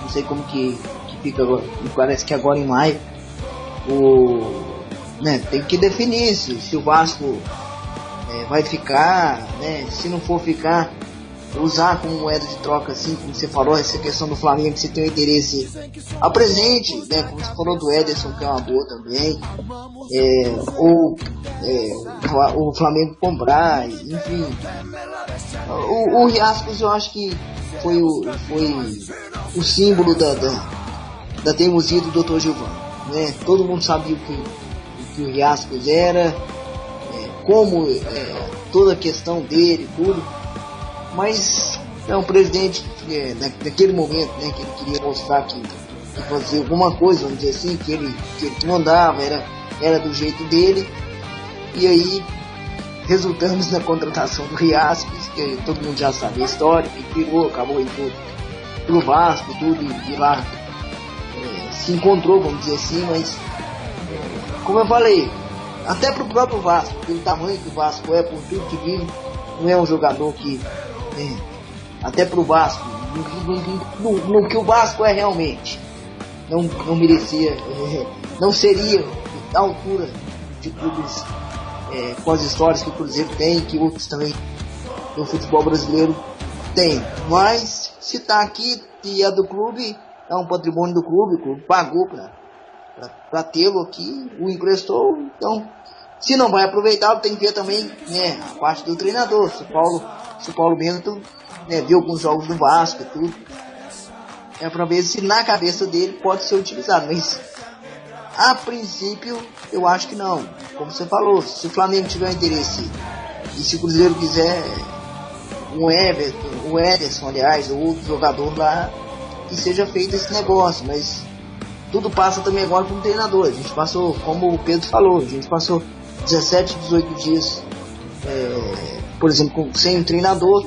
não sei como que fica agora, parece que agora em maio. Tem que definir se o Vasco vai ficar, né? Se não for ficar, usar como moeda de troca, assim, como você falou, essa questão do Flamengo, que você tem um interesse apresente, né? Como você falou do Ederson, que é uma boa também, o Flamengo comprar, enfim. O Riascos, eu acho que foi o símbolo da teimosia do Dr. Gilvan, né? Todo mundo sabia o que o Riascos era, como toda a questão dele, tudo. Mas é um presidente naquele momento, né, que ele queria mostrar que fazia alguma coisa, vamos dizer assim, que ele mandava, era do jeito dele. E aí resultamos na contratação do Riascos, que todo mundo já sabe a história, que acabou indo pro Vasco, tudo, e lá se encontrou, vamos dizer assim, mas como eu falei, até pro próprio Vasco, pelo tamanho que o Vasco é, por tudo que vive, não é um jogador que até pro Vasco, no que o Vasco é realmente, não merecia, não seria da altura de clubes com as histórias que o Cruzeiro tem, que outros também no futebol brasileiro tem. Mas se tá aqui e é do clube, é um patrimônio do clube, o clube pagou para tê-lo aqui, o emprestou, então se não vai aproveitar, tem que ver também, né, a parte do treinador. Se o Paulo Bento, né, viu alguns jogos do Vasco e tudo, para ver se na cabeça dele pode ser utilizado, mas a princípio eu acho que não. Como você falou, se o Flamengo tiver interesse e se o Cruzeiro quiser o Ederson, aliás, ou outro jogador lá, que seja feito esse negócio, mas tudo passa também agora para um treinador. A gente passou, como o Pedro falou, a gente passou 17, 18 dias, por exemplo, sem um treinador,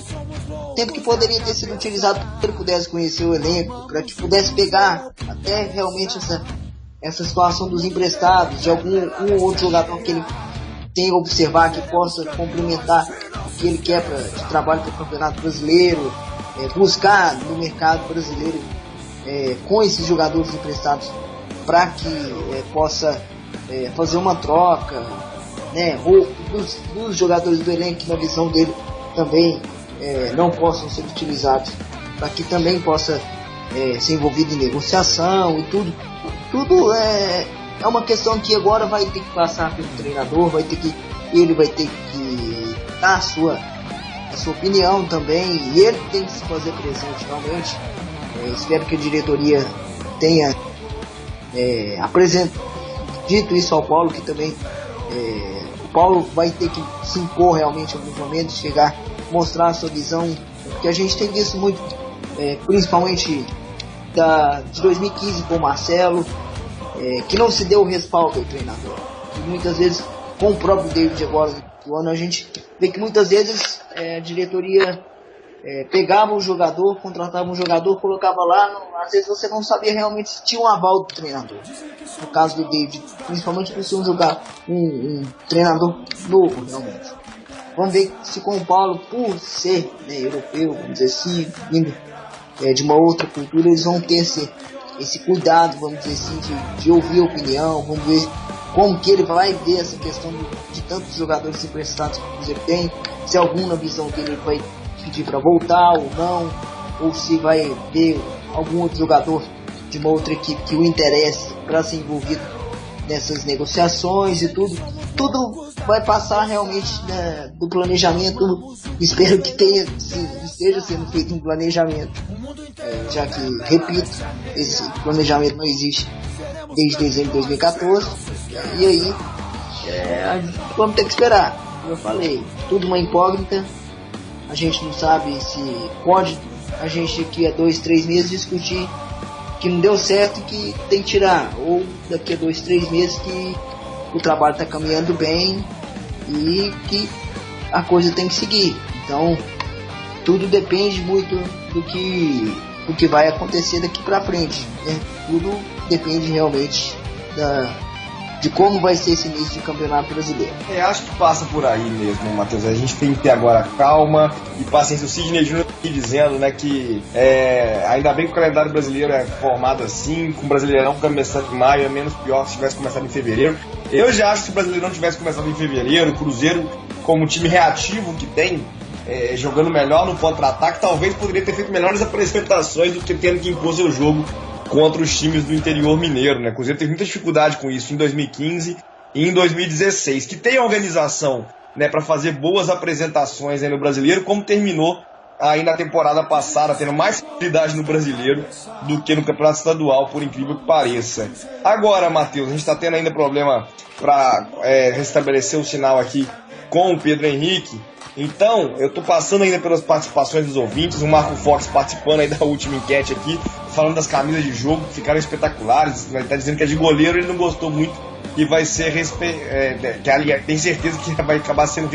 tempo que poderia ter sido utilizado para que ele pudesse conhecer o elenco, para que pudesse pegar até realmente essa situação dos emprestados, de um ou outro jogador que ele tem que observar, que possa complementar o que ele quer de trabalho para o Campeonato Brasileiro, buscar no mercado brasileiro com esses jogadores emprestados para que possa fazer uma troca, né, ou dos jogadores do elenco que na visão dele também não possam ser utilizados, para que também possa ser envolvido em negociação e tudo. Tudo é uma questão que agora vai ter que passar pelo treinador, ele vai ter que dar a sua opinião também, e ele tem que se fazer presente realmente Espero que a diretoria tenha dito isso ao Paulo, que também o Paulo vai ter que se impor realmente em alguns momentos, chegar, mostrar a sua visão, porque a gente tem visto muito, principalmente de 2015 com o Marcelo, que não se deu o respaldo ao treinador. E muitas vezes, com o próprio David agora no ano, a gente vê que muitas vezes a diretoria pegava o jogador, contratava um jogador, colocava lá, às vezes você não sabia realmente se tinha um aval do treinador. No caso do David, principalmente por ser um treinador novo, realmente. Vamos ver se com o Paulo, por ser europeu, vamos dizer assim, vindo de uma outra cultura, eles vão ter esse cuidado, vamos dizer assim, de ouvir a opinião. Vamos ver como que ele vai ver essa questão de tantos jogadores emprestados que o Cruzeiro tem, se algum na visão dele ele vai pedir para voltar ou não, ou se vai ter algum outro jogador de uma outra equipe que o interesse para ser envolvido nessas negociações e tudo vai passar realmente do planejamento. Espero que esteja sendo feito um planejamento, já que, repito, esse planejamento não existe desde dezembro de 2014, e aí vamos ter que esperar. Como eu falei, tudo uma incógnita. A gente não sabe se pode a gente daqui a 2-3 meses discutir que não deu certo e que tem que tirar, ou daqui a 2-3 meses que o trabalho está caminhando bem e que a coisa tem que seguir. Então tudo depende muito do que vai acontecer daqui para frente, né? Tudo depende realmente de como vai ser esse início de campeonato brasileiro. Acho que passa por aí mesmo, Matheus. A gente tem que ter agora calma e paciência. O Sidney Júnior aqui dizendo, né, que ainda bem que o calendário brasileiro é formado assim, com o Brasileirão começando em maio, é menos pior que se tivesse começado em fevereiro. Eu já acho que se o Brasileirão tivesse começado em fevereiro, o Cruzeiro, como time reativo que tem, jogando melhor no contra-ataque, talvez poderia ter feito melhores apresentações do que tendo que impor seu jogo contra os times do interior mineiro, né? O Cruzeiro teve muita dificuldade com isso em 2015 e em 2016, que tem organização, né, para fazer boas apresentações aí no Brasileiro, como terminou aí na temporada passada, tendo mais facilidade no Brasileiro do que no Campeonato Estadual, por incrível que pareça. Agora, Matheus, a gente está tendo ainda problema para restabelecer o sinal aqui com o Pedro Henrique. Então, eu tô passando ainda pelas participações dos ouvintes, o Marco Fox participando aí da última enquete aqui, falando das camisas de jogo que ficaram espetaculares, ele tá dizendo que é de goleiro, ele não gostou muito e vai ser tem certeza que vai acabar sendo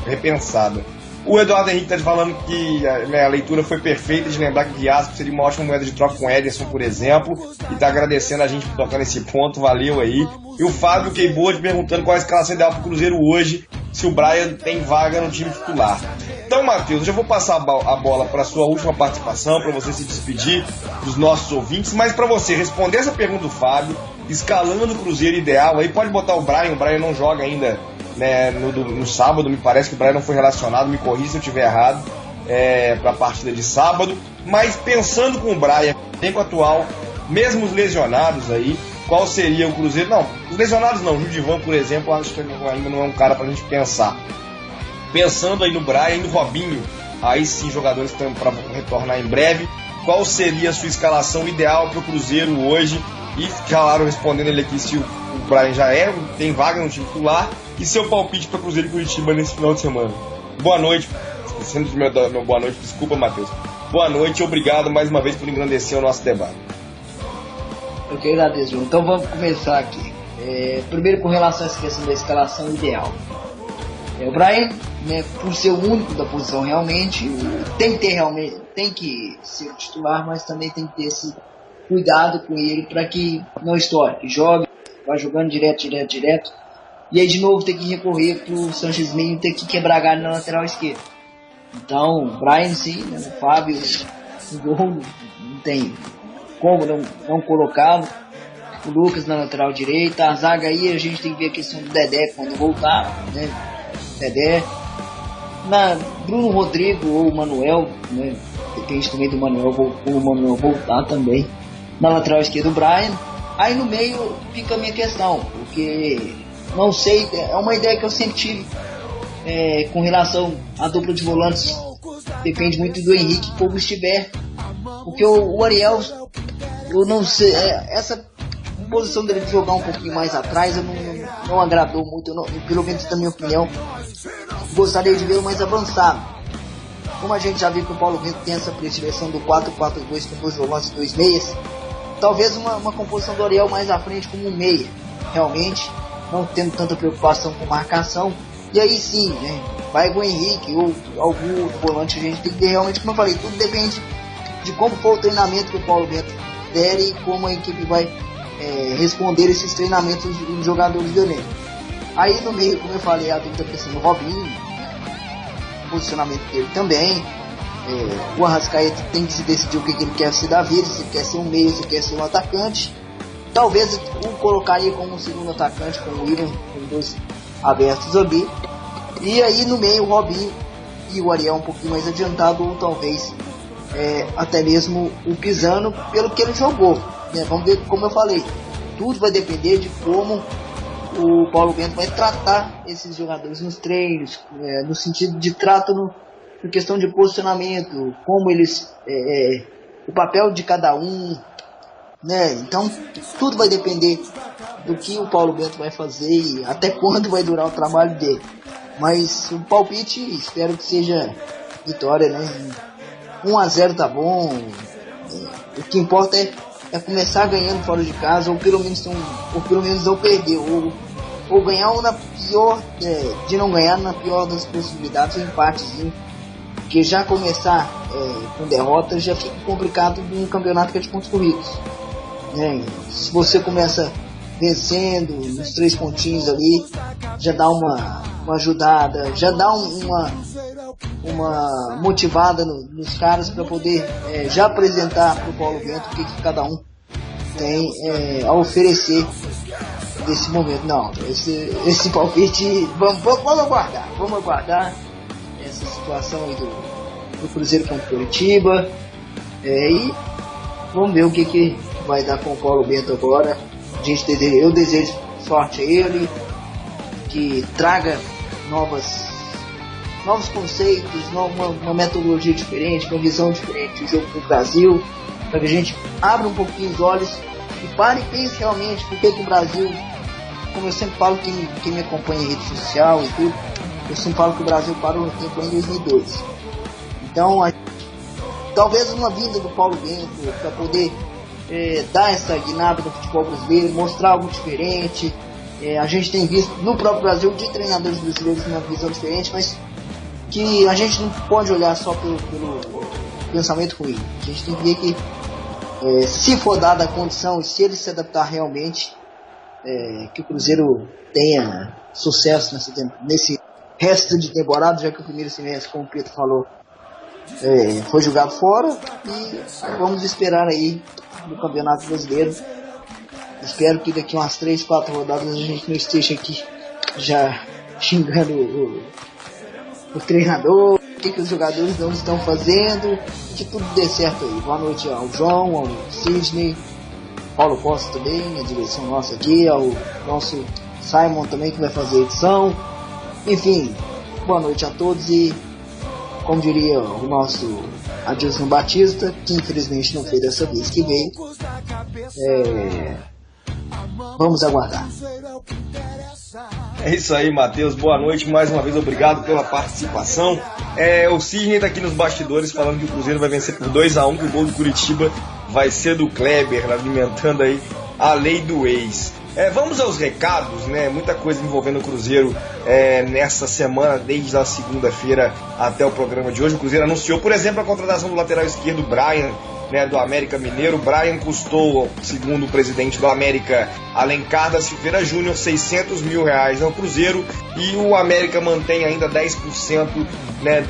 repensada. O Eduardo Henrique tá falando que a leitura foi perfeita, de lembrar que Riasco seria uma ótima moeda de troca com o Ederson, por exemplo, e tá agradecendo a gente por tocar nesse ponto, valeu aí. E o Fábio Keyboard perguntando qual a escalação ideal pro Cruzeiro hoje, se o Brian tem vaga no time titular. Então, Matheus, eu já vou passar a bola para a sua última participação, para você se despedir dos nossos ouvintes, mas para você responder essa pergunta do Fábio, escalando o Cruzeiro ideal, aí pode botar o Brian não joga ainda, né, no sábado, me parece que o Brian não foi relacionado, me corrija se eu estiver errado, para a partida de sábado, mas pensando com o Brian, tempo atual, mesmo os lesionados aí, qual seria o Cruzeiro? Não, os lesionados não, o Judivan, por exemplo, acho que ainda não é um cara pra gente pensar. Pensando aí no Brian e no Robinho, aí sim, jogadores que estão para retornar em breve, qual seria a sua escalação ideal para o Cruzeiro hoje? E, claro, respondendo ele aqui se o Brian já tem vaga no time titular, e seu palpite para Cruzeiro e Curitiba nesse final de semana. Boa noite, esquecendo de meu boa noite, desculpa, Matheus. Boa noite e obrigado mais uma vez por engrandecer o nosso debate. Eu que agradeço, João. Então vamos começar aqui. Primeiro, com relação a essa questão da escalação ideal. O Brian, né, por ser o único da posição realmente, tem que ser o titular, mas também tem que ter esse cuidado com ele para que não estoure, que jogue, vai jogando direto. E aí de novo tem que recorrer pro Sanches Menino ter que quebrar galho na lateral esquerda. Então, o Brian sim, né, o Fábio, o gol não tem como não colocá-lo. O Lucas na lateral direita, a zaga aí a gente tem que ver a questão do Dedé quando voltar, né? Dedé, Bruno Rodrigo ou o Manuel, né? Depende também do Manuel, o Manuel voltar também. Na lateral esquerda o Brian. Aí no meio fica a minha questão, porque não sei, é uma ideia que eu sempre tive com relação à dupla de volantes. Depende muito do Henrique como estiver Porque o Ariel, eu não sei, essa posição dele de jogar um pouquinho mais atrás não agradou muito, pelo menos na minha opinião. Gostaria de vê-lo mais avançado. Como a gente já viu que o Paulo Bento tem essa predileção do 4-4-2 com 2 volantes e 2 meias, talvez uma composição do Ariel mais à frente como um meia, realmente, não tendo tanta preocupação com marcação. E aí sim, né, vai com o Henrique ou algum volante, a gente tem que ter realmente, como eu falei, tudo depende de como for o treinamento que o Paulo Bento der e como a equipe vai responder esses treinamentos dos jogadores do elenco. Aí no meio, como eu falei, a dúvida questão do Robinho, o posicionamento dele também. O Arrascaeta tem que se decidir o que ele quer ser da vida, se quer ser um meio, se quer ser um atacante. Talvez o colocaria como um segundo atacante, com o Willian, com 2 abertos ali. E aí no meio o Robinho e o Ariel um pouquinho mais adiantado, ou talvez até mesmo o Pisano, pelo que ele jogou. Vamos ver, como eu falei, tudo vai depender de como o Paulo Bento vai tratar esses jogadores nos treinos, no sentido de trato na questão de posicionamento, como eles, o papel de cada um, né? Então tudo vai depender do que o Paulo Bento vai fazer e até quando vai durar o trabalho dele. Mas o palpite, espero que seja vitória, né? 1-0 tá bom. O que importa é começar ganhando fora de casa, ou pelo menos não perder, ou ganhar, ou na pior de não ganhar, na pior das possibilidades, um empatezinho. Porque já começar com derrota já fica complicado num campeonato que é de pontos corridos, né? Se você começa vencendo nos 3 pontinhos ali, já dá uma ajudada, já dá uma motivada nos caras para poder já apresentar para o Paulo Bento o que cada um tem a oferecer nesse momento. Não, esse palpite, vamos aguardar essa situação aí do Cruzeiro contra o Curitiba, e vamos ver o que vai dar com o Paulo Bento agora. Eu desejo sorte a ele, que traga novos conceitos, uma metodologia diferente, uma visão diferente do jogo do Brasil, para que a gente abra um pouquinho os olhos e pare e pense realmente por que o Brasil, como eu sempre falo, quem me acompanha em rede social e tudo, eu sempre falo que o Brasil parou no tempo em 2002. Então, talvez uma vinda do Paulo Bento para poder dar essa guinada no futebol brasileiro, mostrar algo diferente. A gente tem visto no próprio Brasil de treinadores brasileiros uma visão diferente, mas que a gente não pode olhar só pelo pensamento ruim. A gente tem que ver que se for dada a condição e se ele se adaptar realmente, que o Cruzeiro tenha sucesso nesse resto de temporada, já que o primeiro semestre, como o Pedro falou, foi jogado fora, e vamos esperar aí no Campeonato Brasileiro. Espero que daqui umas 3-4 rodadas a gente não esteja aqui já xingando o treinador, o que os jogadores não estão fazendo, que tudo dê certo aí. Boa noite ao João, ao Sidney, Paulo Costa também, a direção nossa aqui, ao nosso Simon também, que vai fazer a edição. Enfim, boa noite a todos, e como diria o nosso Adilson Batista, que infelizmente não foi dessa vez que veio, vamos aguardar. É isso aí, Matheus. Boa noite. Mais uma vez, obrigado pela participação. O Sidney está aqui nos bastidores falando que o Cruzeiro vai vencer por 2-1, que o gol do Curitiba vai ser do Kleber, alimentando aí a lei do ex. Vamos aos recados, né? Muita coisa envolvendo o Cruzeiro nessa semana, desde a segunda-feira até o programa de hoje. O Cruzeiro anunciou, por exemplo, a contratação do lateral esquerdo Brian, né, do América Mineiro. Brian custou, segundo o presidente do América, Alencar da Silveira Júnior, R$600 mil ao Cruzeiro, e o América mantém ainda 10%, né,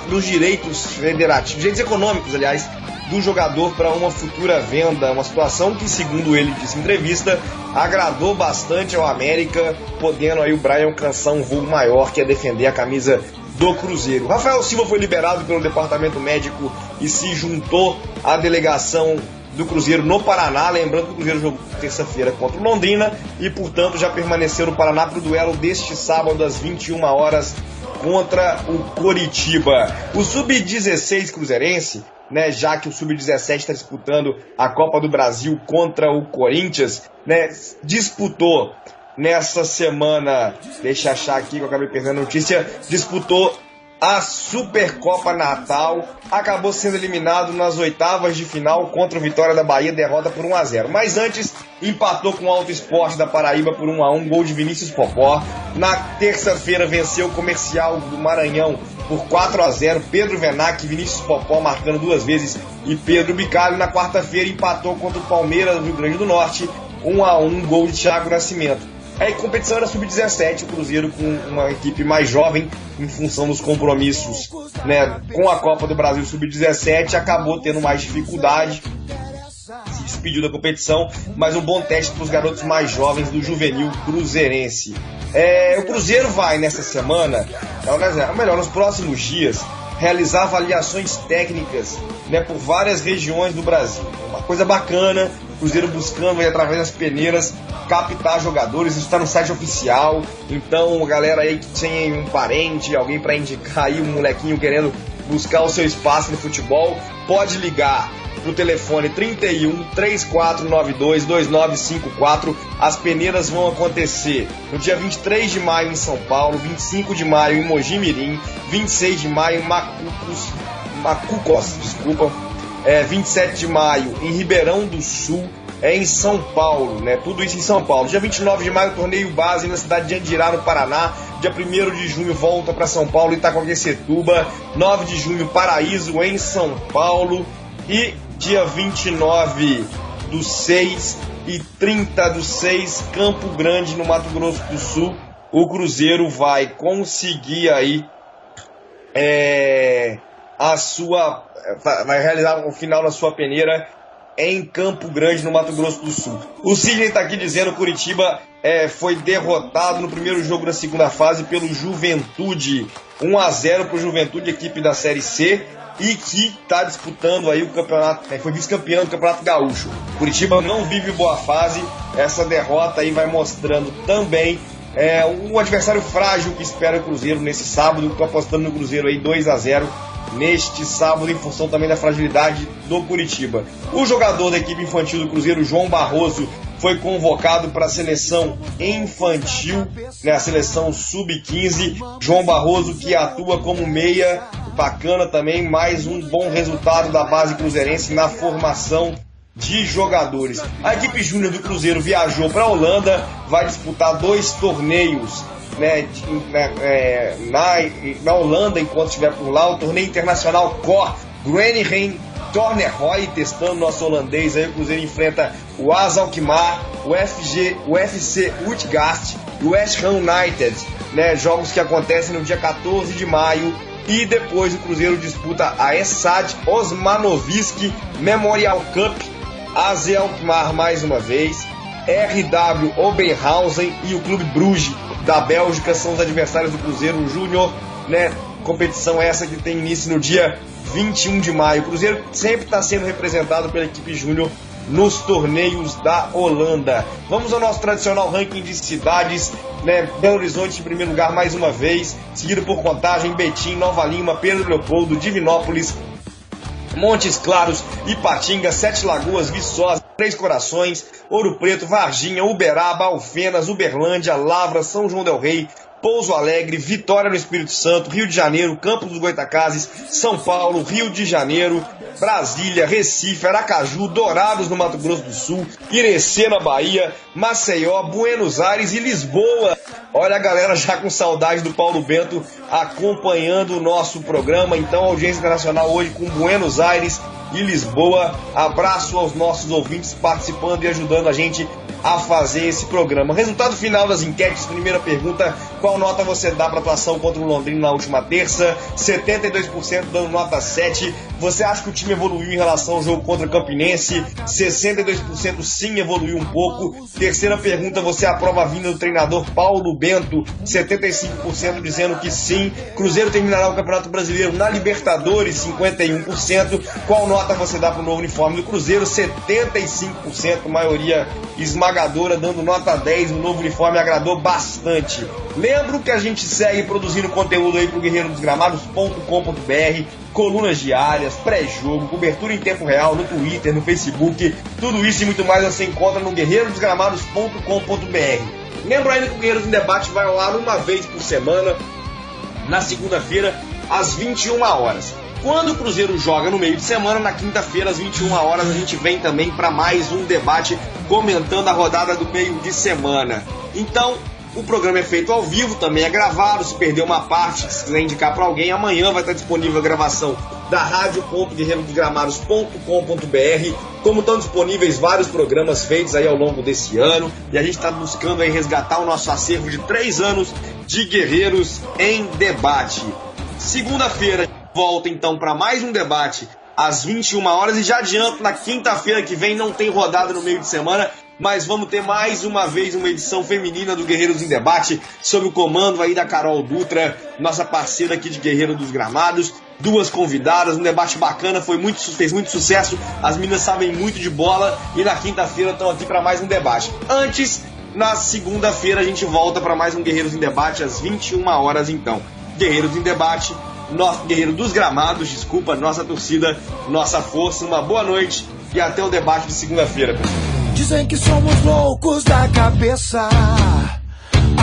dos direitos federativos, direitos econômicos, aliás, do jogador para uma futura venda. Uma situação que, segundo ele disse em entrevista, agradou bastante ao América, podendo aí o Brian alcançar um voo maior, que é defender a camisa do Cruzeiro. Rafael Silva foi liberado pelo departamento médico e se juntou à delegação do Cruzeiro no Paraná. Lembrando que o Cruzeiro jogou terça-feira contra o Londrina e, portanto, já permaneceu no Paraná para o duelo deste sábado às 21 horas contra o Coritiba. O Sub-16 cruzeirense né, já que o Sub-17 está disputando a Copa do Brasil contra o Corinthians, né, disputou nessa semana, deixa eu achar aqui que eu acabei perdendo a notícia, disputou a Supercopa Natal, acabou sendo eliminado nas oitavas de final contra o Vitória da Bahia, derrota por 1-0. Mas antes, empatou com o Alto Esporte da Paraíba por 1-1, gol de Vinícius Popó. Na terça-feira venceu o Comercial do Maranhão por 4-0, Pedro Venac, Vinícius Popó marcando 2 vezes e Pedro Bicalho. Na quarta-feira empatou contra o Palmeiras do Rio Grande do Norte, 1-1, gol de Thiago Nascimento. A competição era Sub-17, o Cruzeiro com uma equipe mais jovem, em função dos compromissos, né, com a Copa do Brasil Sub-17, acabou tendo mais dificuldade, se despediu da competição, mas um bom teste para os garotos mais jovens do juvenil cruzeirense. O Cruzeiro vai nessa semana, ou melhor, nos próximos dias, realizar avaliações técnicas, né, por várias regiões do Brasil. Uma coisa bacana, o Cruzeiro buscando aí, através das peneiras, captar jogadores. Isso está no site oficial. Então, galera aí que tem um parente, alguém para indicar aí, um molequinho querendo buscar o seu espaço no futebol, pode ligar pro telefone 31 3492 2954. As peneiras vão acontecer no dia 23 de maio em São Paulo, 25 de maio em Mogi Mirim, 26 de maio em Macucos, 27 de maio em Ribeirão do Sul, em São Paulo, né? Tudo isso em São Paulo. Dia 29 de maio, torneio base na cidade de Andirá, no Paraná. Dia 1º de junho, volta para São Paulo, Itaquaquecetuba. 9 de junho, Paraíso, em São Paulo. E dia 29 do 6 e 30 do 6, Campo Grande, no Mato Grosso do Sul. O Cruzeiro vai conseguir aí vai realizar o final da sua peneira em Campo Grande, no Mato Grosso do Sul. O Sidney está aqui dizendo que o Curitiba foi derrotado no primeiro jogo da segunda fase pelo Juventude. 1-0 para o Juventude, equipe da Série C, e que está disputando aí o campeonato, foi vice-campeão do Campeonato Gaúcho. Curitiba não vive boa fase, essa derrota aí vai mostrando também um adversário frágil que espera o Cruzeiro nesse sábado. Estou apostando no Cruzeiro aí 2-0 neste sábado, em função também da fragilidade do Curitiba. O jogador da equipe infantil do Cruzeiro, João Barroso, foi convocado para a seleção infantil, né, a seleção sub-15. João Barroso, que atua como meia, bacana também, mais um bom resultado da base cruzeirense na formação de jogadores. A equipe júnior do Cruzeiro viajou para a Holanda, vai disputar 2 torneios, né, na Holanda, enquanto estiver por lá. O torneio internacional Cor Groningen Tornerroy, testando nosso holandês aí. O Cruzeiro enfrenta o AS Alkmaar, o FC Utrecht e o West Ham United, né, jogos que acontecem no dia 14 de maio. E depois o Cruzeiro disputa a Esad Osmanovic Memorial Cup, AZ Alkmaar mais uma vez, RW Oberhausen e o Clube Bruges da Bélgica são os adversários do Cruzeiro Júnior, né? Competição essa que tem início no dia 21 de maio. O Cruzeiro sempre está sendo representado pela equipe júnior nos torneios da Holanda. Vamos ao nosso tradicional ranking de cidades, né? Belo Horizonte em primeiro lugar mais uma vez, seguido por Contagem, Betim, Nova Lima, Pedro Leopoldo, Divinópolis, Montes Claros, Ipatinga, Sete Lagoas, Viçosa, Três Corações, Ouro Preto, Varginha, Uberaba, Alfenas, Uberlândia, Lavra, São João del Rei, Pouso Alegre, Vitória no Espírito Santo, Rio de Janeiro, Campos dos Goitacazes, São Paulo, Rio de Janeiro, Brasília, Recife, Aracaju, Dourados no Mato Grosso do Sul, Irecê na Bahia, Maceió, Buenos Aires e Lisboa. Olha a galera já com saudade do Paulo Bento acompanhando o nosso programa. Então, audiência internacional hoje com Buenos Aires e Lisboa. Abraço aos nossos ouvintes participando e ajudando a gente a fazer esse programa. Resultado final das enquetes. Primeira pergunta: qual nota você dá para a atuação contra o Londrina na última terça? 72% dando nota 7. Você acha que o time evoluiu em relação ao jogo contra o Campinense? 62% sim, evoluiu um pouco. Terceira pergunta: você aprova a vinda do treinador Paulo Bento? 75% dizendo que sim. Cruzeiro terminará o Campeonato Brasileiro na Libertadores? 51%. Qual nota você dá para o novo uniforme do Cruzeiro? 75%, maioria esmagadora esmagadora, dando nota 10, o novo uniforme agradou bastante. Lembro que a gente segue produzindo conteúdo aí pro guerreirosdesgramados.com.br, colunas diárias, pré-jogo, cobertura em tempo real, no Twitter, no Facebook, tudo isso e muito mais você encontra no guerreirosdesgramados.com.br. Lembro ainda que o Guerreiros em Debate vai ao ar uma vez por semana, na segunda-feira, às 21 horas. Quando o Cruzeiro joga no meio de semana, na quinta-feira, às 21 horas, a gente vem também para mais um debate comentando a rodada do meio de semana. Então, o programa é feito ao vivo, também é gravado. Se perder uma parte, se quiser indicar para alguém, amanhã vai estar disponível a gravação da radio.guerreirodesgramados.com.br, como estão disponíveis vários programas feitos aí ao longo desse ano, e a gente está buscando aí resgatar o nosso acervo de 3 anos de Guerreiros em Debate. Segunda-feira, volta então para mais um debate às 21 horas e já adianto, na quinta-feira que vem não tem rodada no meio de semana, mas vamos ter mais uma vez uma edição feminina do Guerreiros em Debate, sob o comando aí da Carol Dutra, nossa parceira aqui de Guerreiro dos Gramados. 2 convidadas, um debate bacana, fez muito sucesso, as meninas sabem muito de bola e na quinta-feira estão aqui para mais um debate. Antes, na segunda-feira a gente volta para mais um Guerreiros em Debate às 21 horas então. Guerreiros em Debate, nosso Guerreiro dos Gramados, desculpa, nossa torcida, nossa força, uma boa noite e até o debate de segunda-feira. Dizem que somos loucos da cabeça,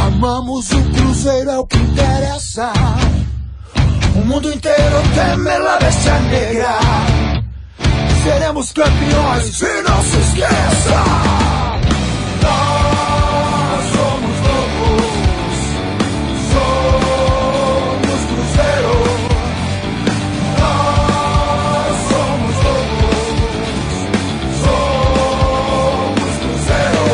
amamos o Cruzeiro, é o que interessa. O mundo inteiro teme a bestia negra, seremos campeões e não se esqueça. Nós somos loucos, somos Cruzeiro. Nós somos loucos, somos Cruzeiro.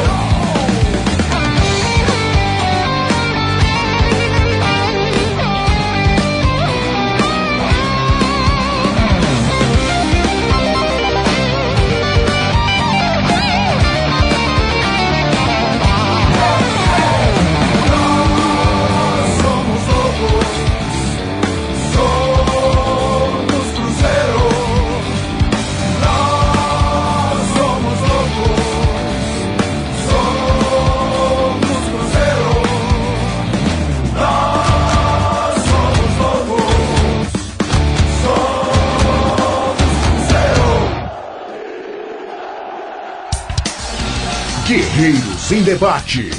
Guerreiros em Debate.